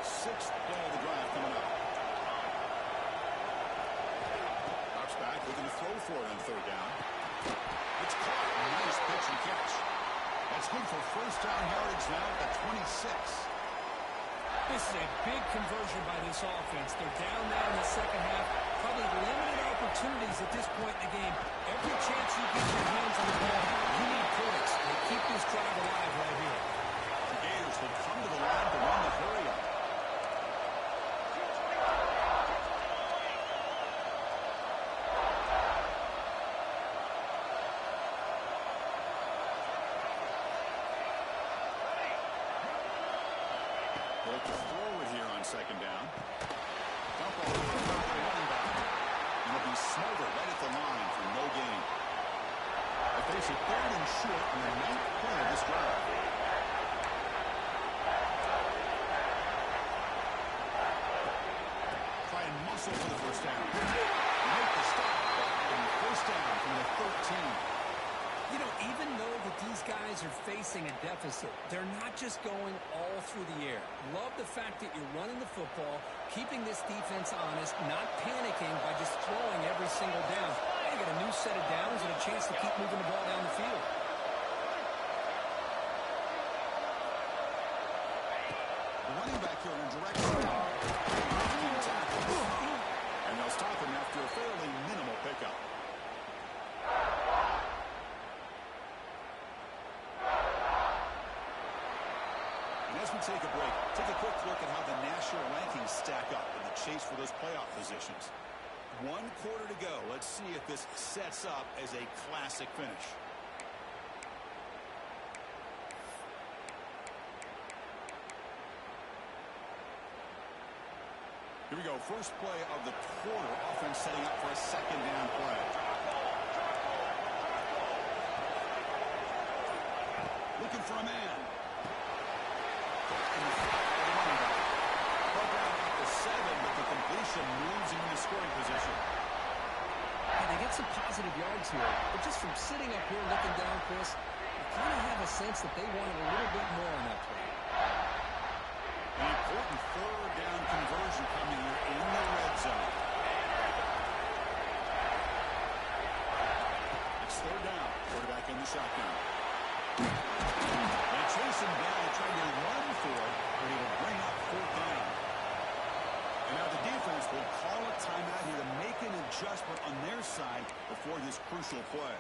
S1: Sixth play of the drive coming up. Drops back, looking to throw for it on third down. It's caught. Nice pitch and catch. That's good for first down yardage now at 26.
S2: This is a big conversion by this offense. They're down now in the second half. Probably limited opportunities at this point in the game. Every chance you get your hands on the ball, you need points. They keep this drive alive right here.
S1: The Gators will come to the line to run the hurry up. To throw it here on second down. Dump off the running back. And it'll be smothered right at the line for no gain. They face a third and short in the ninth play of this drive. Try and muscle for the first down. Make the stop. And first down from the 13.
S2: You know, even though that these guys are facing a deficit, they're not just going all through the air. Love the fact that you're running the football, keeping this defense honest, not panicking by just throwing every single down. They got a new set of downs and a chance to keep moving the ball down the field.
S1: The running back here in direct tackle. And they'll stop him after a fairly minimal pickup. As we take a break, take a quick look at how the national rankings stack up in the chase for those playoff positions. 1 quarter to go. Let's see if this sets up as a classic finish. Here we go. First play of the quarter. Offense setting up for a second down play. Looking for a man. Moves him into scoring position.
S2: And they get some positive yards here, but just from sitting up here looking down, Chris, you kind of have a sense that they wanted a little bit more on that play.
S1: An important third down conversion coming here in the red zone. It's third down. Quarterback in the shotgun. They chase him down, trying to run for it, but he will bring up fourth down. And now the defense will call a timeout here to make an adjustment on their side before this crucial play.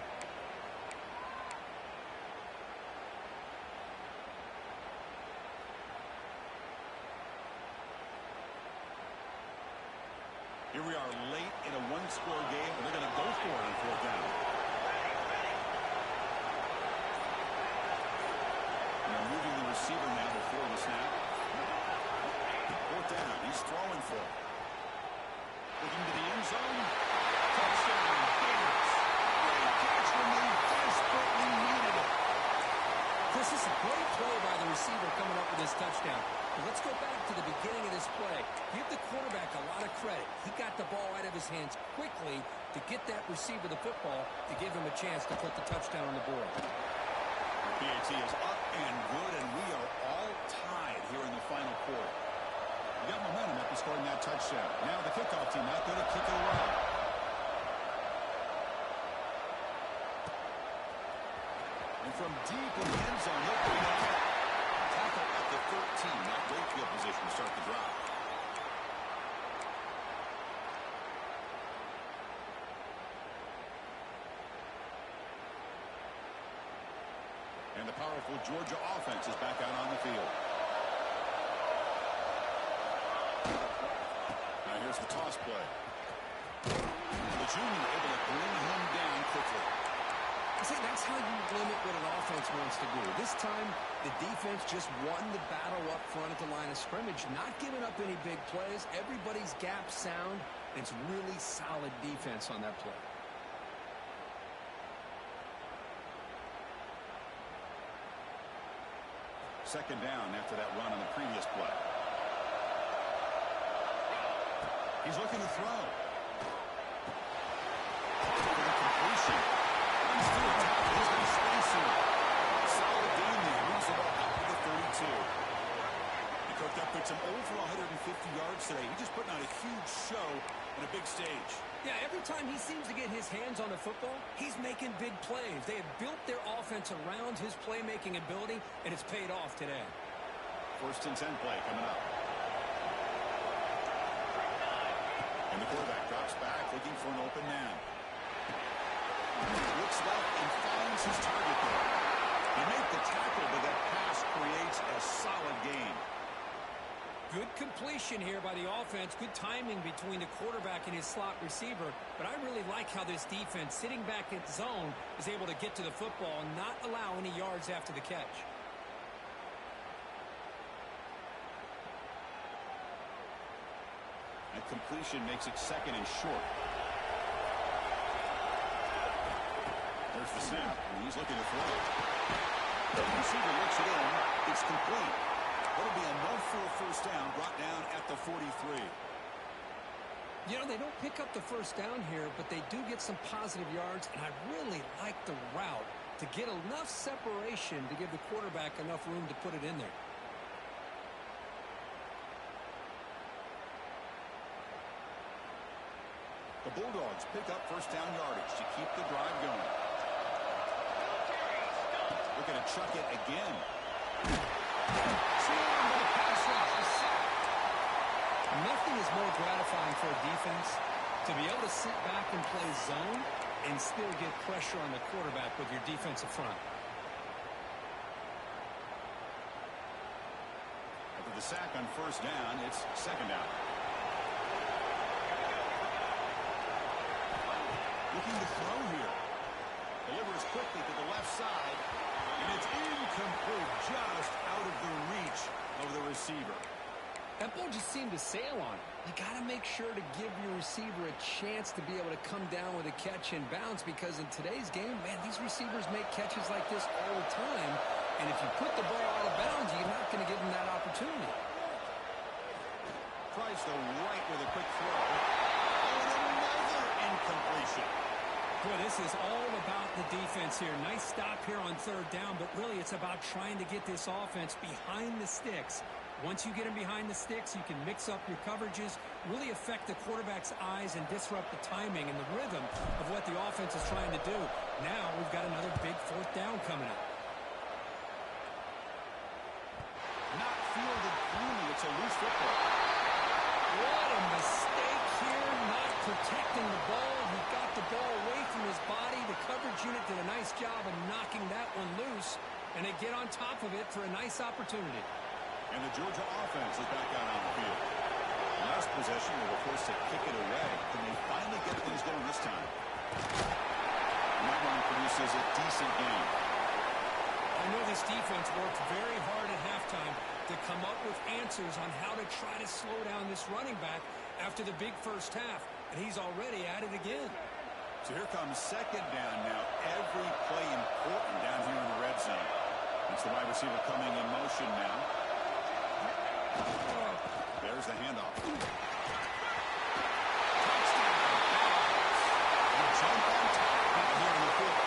S1: Here we are late in a one-score game, and they're going to go for it on fourth down. And they're moving the receiver now before the snap. Fourth down. He's throwing for it. Looking to the end zone. Touchdown. Gators. Great catch when they desperately needed it.
S2: This is a great play by the receiver coming up with this touchdown. But let's go back to the beginning of this play. Give the quarterback a lot of credit. He got the ball out of his hands quickly to get that receiver the football to give him a chance to put the touchdown on the board.
S1: PAT is up and good, and we are all tied here in the final quarter. You got momentum after scoring that touchdown. Now the kickoff team out there to kick it away. And from deep in the end zone, they'll bring it up. Tackle at the 13. Not great field position to start the drive. And the powerful Georgia offense is back out on the field. Now here's the toss play. The junior able to bring him down quickly.
S2: See, that's how you limit what an offense wants to do. This time, the defense just won the battle up front at the line of scrimmage, not giving up any big plays. Everybody's gap sound. It's really solid defense on that play.
S1: Second down after that run on the previous play. He's looking to throw. For the completion. Runs through a tackle. He's got space here. Solid game there. Moves the ball out to the 32. And Cook, that puts him over 150 yards today. He's just putting on a huge show on a big stage.
S2: Yeah, every time he seems to get his hands on the football, he's making big plays. They have built their offense around his playmaking ability, and it's paid off today.
S1: 1st and 10 play coming up. And the quarterback drops back, looking for an open man. Looks left and finds his target there. He made the tackle, but that pass creates a solid gain.
S2: Good completion here by the offense. Good timing between the quarterback and his slot receiver. But I really like how this defense, sitting back at zone, is able to get to the football and not allow any yards after the catch.
S1: And completion makes it 2nd and short. There's the snap, and he's looking to throw. The receiver looks it in. It's complete. That'll be enough for a 1st down, brought down at the 43.
S2: You know, they don't pick up the 1st down here, but they do get some positive yards, and I really like the route to get enough separation to give the quarterback enough room to put it in there.
S1: The Bulldogs pick up 1st down yardage to keep the drive going. Looking to chuck it again.
S2: Nothing is more gratifying for a defense to be able to sit back and play zone and still get pressure on the quarterback with your defensive front.
S1: After the sack on 1st down, it's 2nd down. Looking to throw here. Delivers quickly to the left side, and it's incomplete, just out of the reach of the receiver.
S2: That ball just seemed to sail on it. You got to make sure to give your receiver a chance to be able to come down with a catch and bounce, because in today's game, man, these receivers make catches like this all the time, and if you put the ball out of bounds, you're not going to give them that opportunity.
S1: Tries the right with a quick throw. Oh, and another incompletion.
S2: Boy, this is all about the defense here. Nice stop here on 3rd down, but really it's about trying to get this offense behind the sticks. Once you get them behind the sticks, you can mix up your coverages, really affect the quarterback's eyes and disrupt the timing and the rhythm of what the offense is trying to do. Now we've got another big 4th down coming up.
S1: Not fielded cleanly. It's a loose football.
S2: What a mistake here, not protecting the ball. He got the ball away from his body. The coverage unit did a nice job of knocking that one loose, and they get on top of it for a nice opportunity.
S1: And the Georgia offense is back out on the field. Last possession, they were forced to kick it away. Can they finally get things going this time? And that one produces a decent game.
S2: I know this defense worked very hard at halftime to come up with answers on how to try to slow down this running back after the big 1st half, and he's already at it again.
S1: So here comes 2nd down now. Every play important down here in the red zone. It's the wide receiver coming in motion now. There's the handoff. Touchdown. And jump on top here in the field.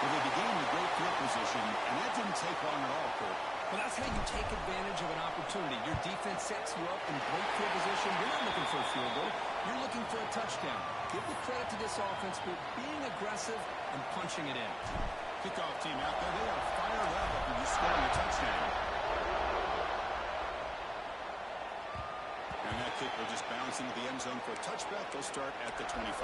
S1: Well, they began with great field position, and that didn't take long at all, Kurt.
S2: Well, that's how you take advantage of an opportunity. Your defense sets you up in great field position. You're not looking for a field goal. You're looking for a touchdown. Give the credit to this offense for being aggressive and punching it in.
S1: Kickoff team out there. They are fired up after just scoring a touchdown. And that kick will just bounce into the end zone for a touchback. They'll start at the 25.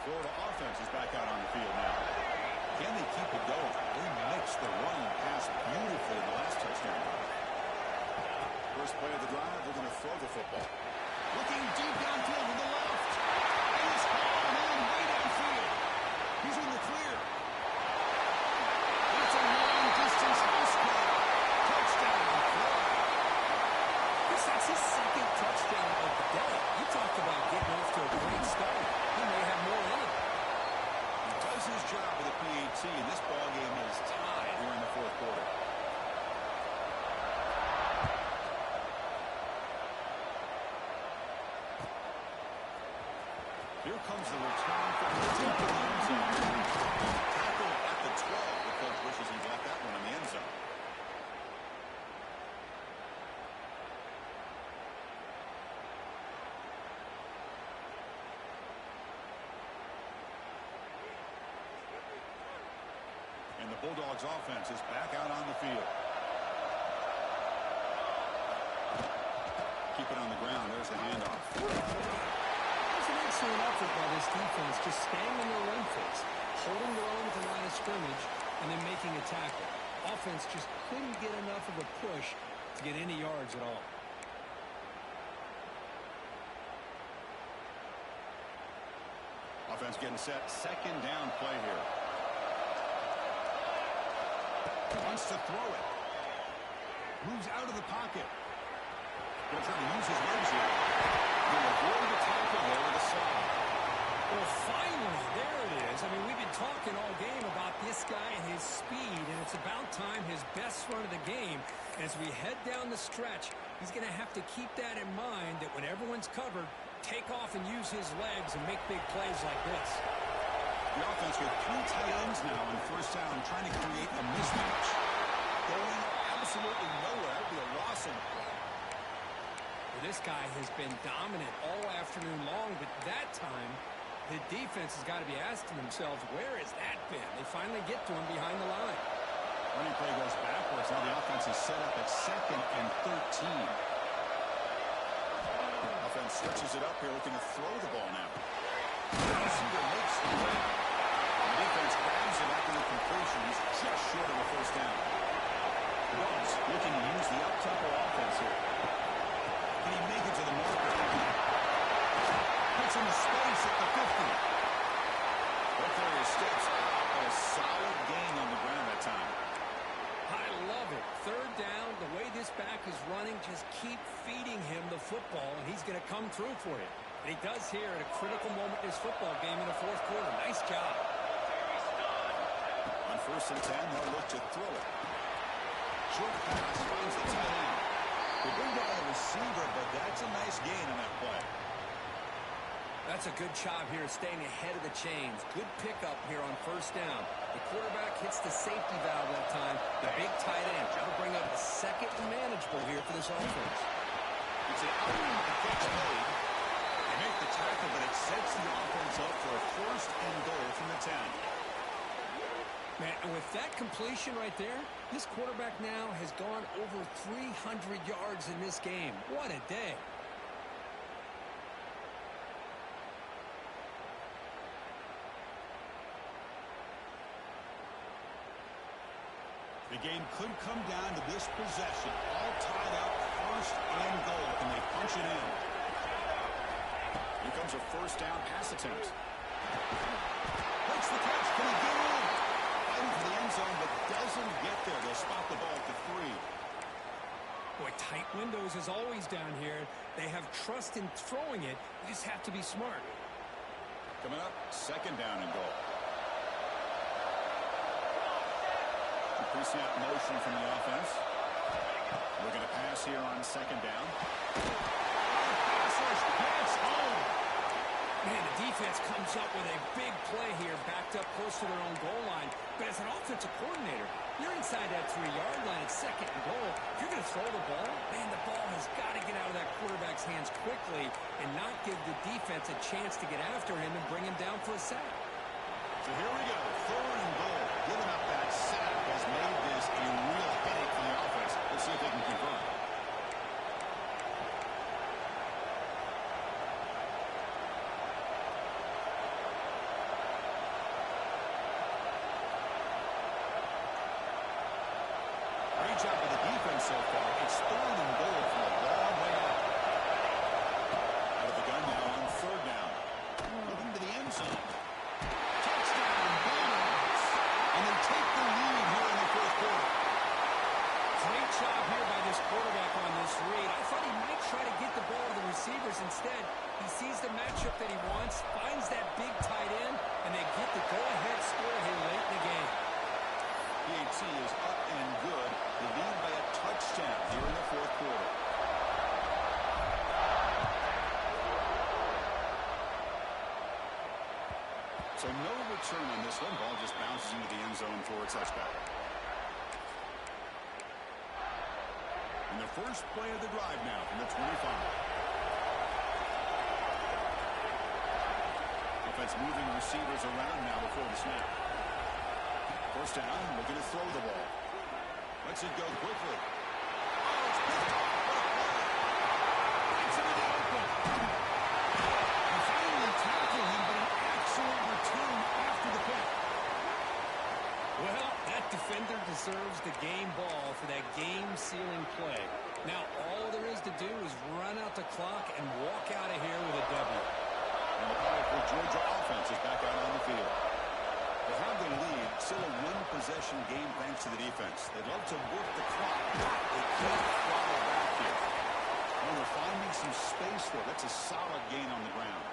S1: Florida offense is back out on the field now. Can they keep it going? They mixed the run and pass beautifully in the last touchdown. First play of the drive, they're going to throw the football. Looking deep downfield to the left. And he's hauled in way downfield. He's in the clear. It's a long-distance house play. Touchdown, Florida.
S2: That's his second touchdown of the day. You talked about getting off to a great start. He may have more in it.
S1: He does his job with a PAT, and this ball game is tied here in the fourth quarter. Here comes the return from the deep in the end zone. Tackle at the 12. The coach wishes he got that one in the end zone. And the Bulldogs offense is back out on the field. Keep it on the ground. There's the handoff.
S2: That's an excellent effort by this defense, just staying in their run phase, holding their own at the line of scrimmage, and then making a tackle. Offense just couldn't get enough of a push to get any yards at all.
S1: Offense getting set. Second down play here. Wants to throw it. Moves out of the pocket. Going to try to use his legs here. Going to avoid the tackle there with a slide.
S2: Well, finally, there it is. I mean, we've been talking all game about this guy and his speed, and it's about time his best run of the game. As we head down the stretch, he's going to have to keep that in mind, that when everyone's covered, take off and use his legs and make big plays like this.
S1: The offense with 3 tight ends now on first down, trying to create a mismatch. Going absolutely nowhere. That would be a loss in the play.
S2: Well, this guy has been dominant all afternoon long, but that time, the defense has got to be asking themselves, where has that been? They finally get to him behind the line.
S1: Running play goes backwards. Now the offense is set up at 2nd and 13. Offense switches it up here, looking to throw the ball now. Receiver makes the play. The defense grabs it after the completion. He's just short of a first down. Dogs looking to use the up-tempo offense here. Can he make it to the marker? Puts in the space at the 50. That carrier steps out, but a solid gain on the ground that time.
S2: I love it. Third down, the way this back is running, just keep feeding him the football, and he's going to come through for you. And he does here at a critical moment in this football game in the fourth quarter. Nice job.
S1: On 1st and 10, they'll look to throw it. Short pass finds the tight end. They bring down the receiver, but that's a nice gain on that play.
S2: That's a good job here, staying ahead of the chains. Good pickup here on first down. The quarterback hits the safety valve that time. The big tight end. That'll bring up a second and manageable here for this offense.
S1: It's an out the catch made. They make the tackle, but it sets the offense up for a 1st and goal from the 10.
S2: Man, and with that completion right there, this quarterback now has gone over 300 yards in this game. What a day.
S1: The game could come down to this possession. All tied up, 1st and goal. Can they punch it in? Here comes a first down pass attempt. Makes the catch. Can he get in? Fighting for the end zone, but doesn't get there. They'll spot the ball at the 3.
S2: Boy, tight windows as always down here. They have trust in throwing it. They just have to be smart.
S1: Coming up, 2nd down and goal. Pre-snap motion from the offense. We're going to pass here on 2nd down.
S2: Man, the defense comes comes up with a big play here, backed up close to their own goal line. But as an offensive coordinator, you're inside that 3-yard line at second and goal. If you're going to throw the ball, man, the ball has got to get out of that quarterback's hands quickly and not give the defense a chance to get after him and bring him down for a sack.
S1: So here we go, 3rd and goal. Giving up that sack has made this a real headache for the offense. Let's see if they can convert. Great job with the defense so far. It's 3rd and goal from a long way out. Out of the gun now on 3rd down. Looking to the end zone. Touchdown, Bulldogs. And they take the lead here in the 4th quarter.
S2: Great job here by this quarterback on this read. I thought he might try to get the ball to the receivers. Instead, he sees the matchup that he wants, finds that big tight end, and they get the go-ahead score here late in the game.
S1: PAT is up and good. They lead by a touchdown here in the 4th quarter. So no return on this one. Ball just bounces into the end zone for a touchback. And the first play of the drive now from the 25. Offense moving receivers around now before the snap. First down, looking to throw the ball. Lets it go quickly. Oh, it's picked off. What a play. It's into the open. They finally tackle him, but an excellent return after the pick.
S2: Well, that defender deserves the game ball for that game-sealing play. Now, all there is to do is run out the clock and walk out of here with a W.
S1: And the powerful Georgia offense is back out on the field. They have the lead, still a one-possession game thanks to the defense. They'd love to work the clock, but they can't throttle back here. And they're finding some space there. That's a solid gain on the ground.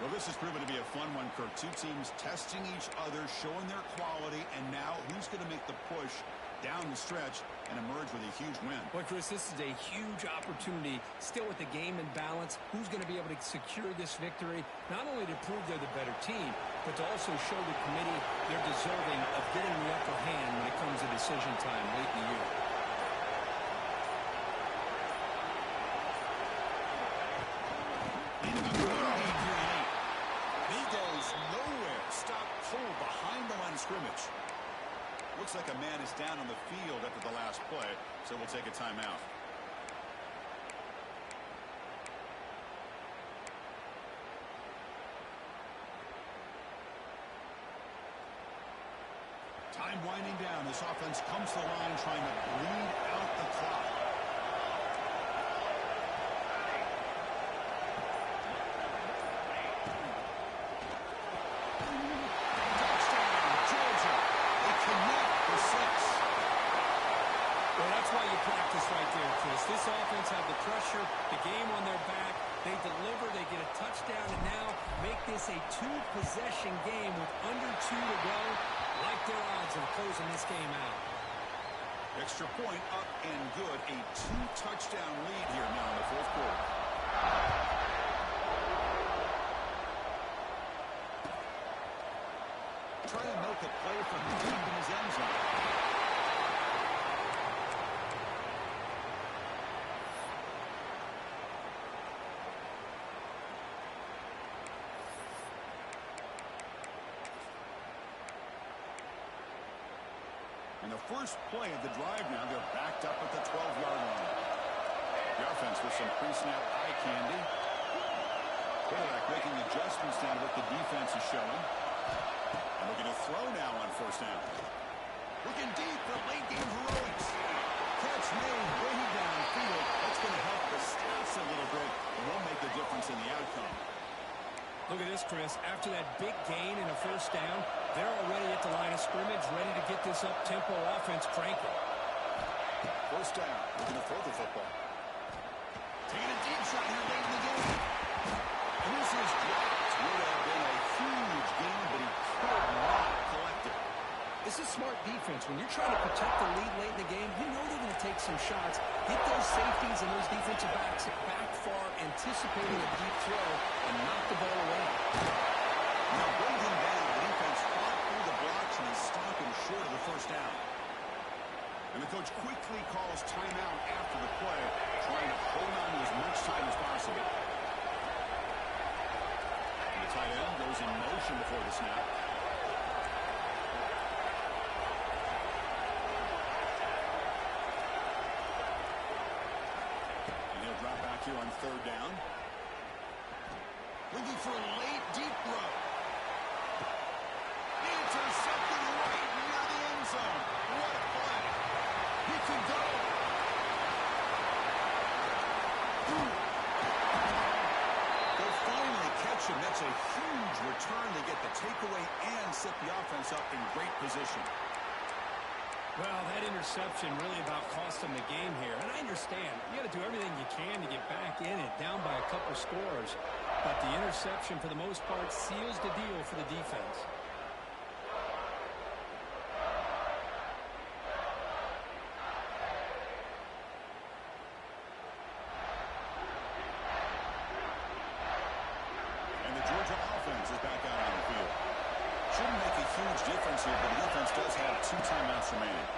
S1: Well, this has proven to be a fun one, Kirk. Two teams testing each other, showing their quality, and now who's going to make the push down the stretch and emerge with a huge win?
S2: Well, Chris, this is a huge opportunity. Still with the game in balance, who's going to be able to secure this victory, not only to prove they're the better team, but to also show the committee they're deserving of getting the upper hand when it comes to decision time late in the year.
S1: He goes nowhere. Stop cold behind the line of scrimmage. Looks like a man is down on the field after the last play, so we'll take a timeout. Time winding down. This offense comes to the line trying to bleed out the clock.
S2: Right there, Chris. This offense had the pressure, the game on their back. They deliver, they get a touchdown, and now make this a two-possession game with under 2 to go. Like their odds of closing this game out.
S1: Extra point up and good. A 2-touchdown lead here now in the 4th quarter. Trying to milk a play from deep in his end zone. And the first play of the drive now, they're backed up at the 12-yard line. The offense with some pre-snap eye candy. Quarterback making adjustments down to what the defense is showing. And looking to throw now on first down. Looking deep for late game heroics. Catch made way downfield. That's going to help the stats a little bit and will make the difference in the outcome.
S2: Look at this, Chris. After that big gain and a first down, they're already at the line of scrimmage, ready to get this up-tempo offense cranking.
S1: First down, looking to throw the football. Taking a deep shot here late in the game. And this is dropped. Would have been a huge gain, but he could not collect it.
S2: This is smart defense. When you're trying to protect the lead late in the game, you know they're going to take some shots, get those safeties and those defensive backs back far, anticipating a deep throw, and knock the ball away.
S1: Now bring him down. The defense fought through the blocks and is stopping short of the first down. And the coach quickly calls timeout after the play, trying to hold on to as much time as possible. And the tight end goes in motion before the snap. And he'll drop back here on third down. Looking for a late deep throw. Intercepted right near the end zone. What a play. He can go. They'll finally catch him. That's a huge return to get the takeaway and set the offense up in great position.
S2: Well, that interception really about cost them the game here. And I understand. You got to do everything you can to get back in it, down by a couple scores. But the interception, for the most part, seals the deal for the defense.
S1: And the Georgia offense is back out on the field. Shouldn't make a huge difference here, but the defense does have 2 timeouts remaining.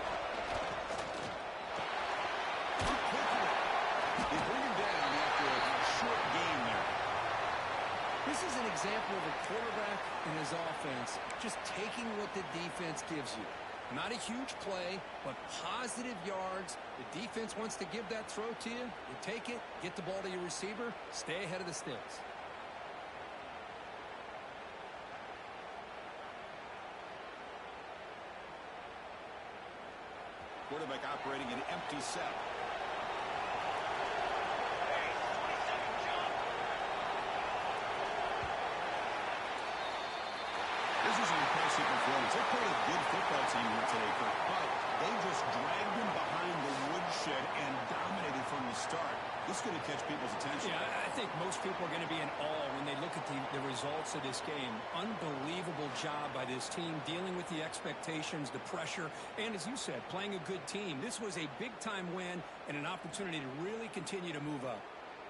S1: They bring him down after a short gain there.
S2: This is an example of a quarterback and his offense just taking what the defense gives you. Not a huge play, but positive yards. The defense wants to give that throw to you. You take it, get the ball to your receiver, stay ahead of the sticks.
S1: Quarterback operating an empty set. This is an impressive performance. They played a good football team here today, Kirk, but they just dragged them behind the woodshed and dominated from the start. This is going to catch people's attention.
S2: Yeah, I think most people are going to be in awe when they look at the results of this game. Unbelievable job by this team dealing with the expectations, the pressure, and as you said, playing a good team. This was a big-time win and an opportunity to really continue to move up.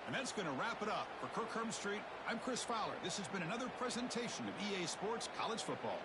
S1: And that's going to wrap it up. For Kirk Herbstreit, I'm Chris Fowler. This has been another presentation of EA Sports College Football.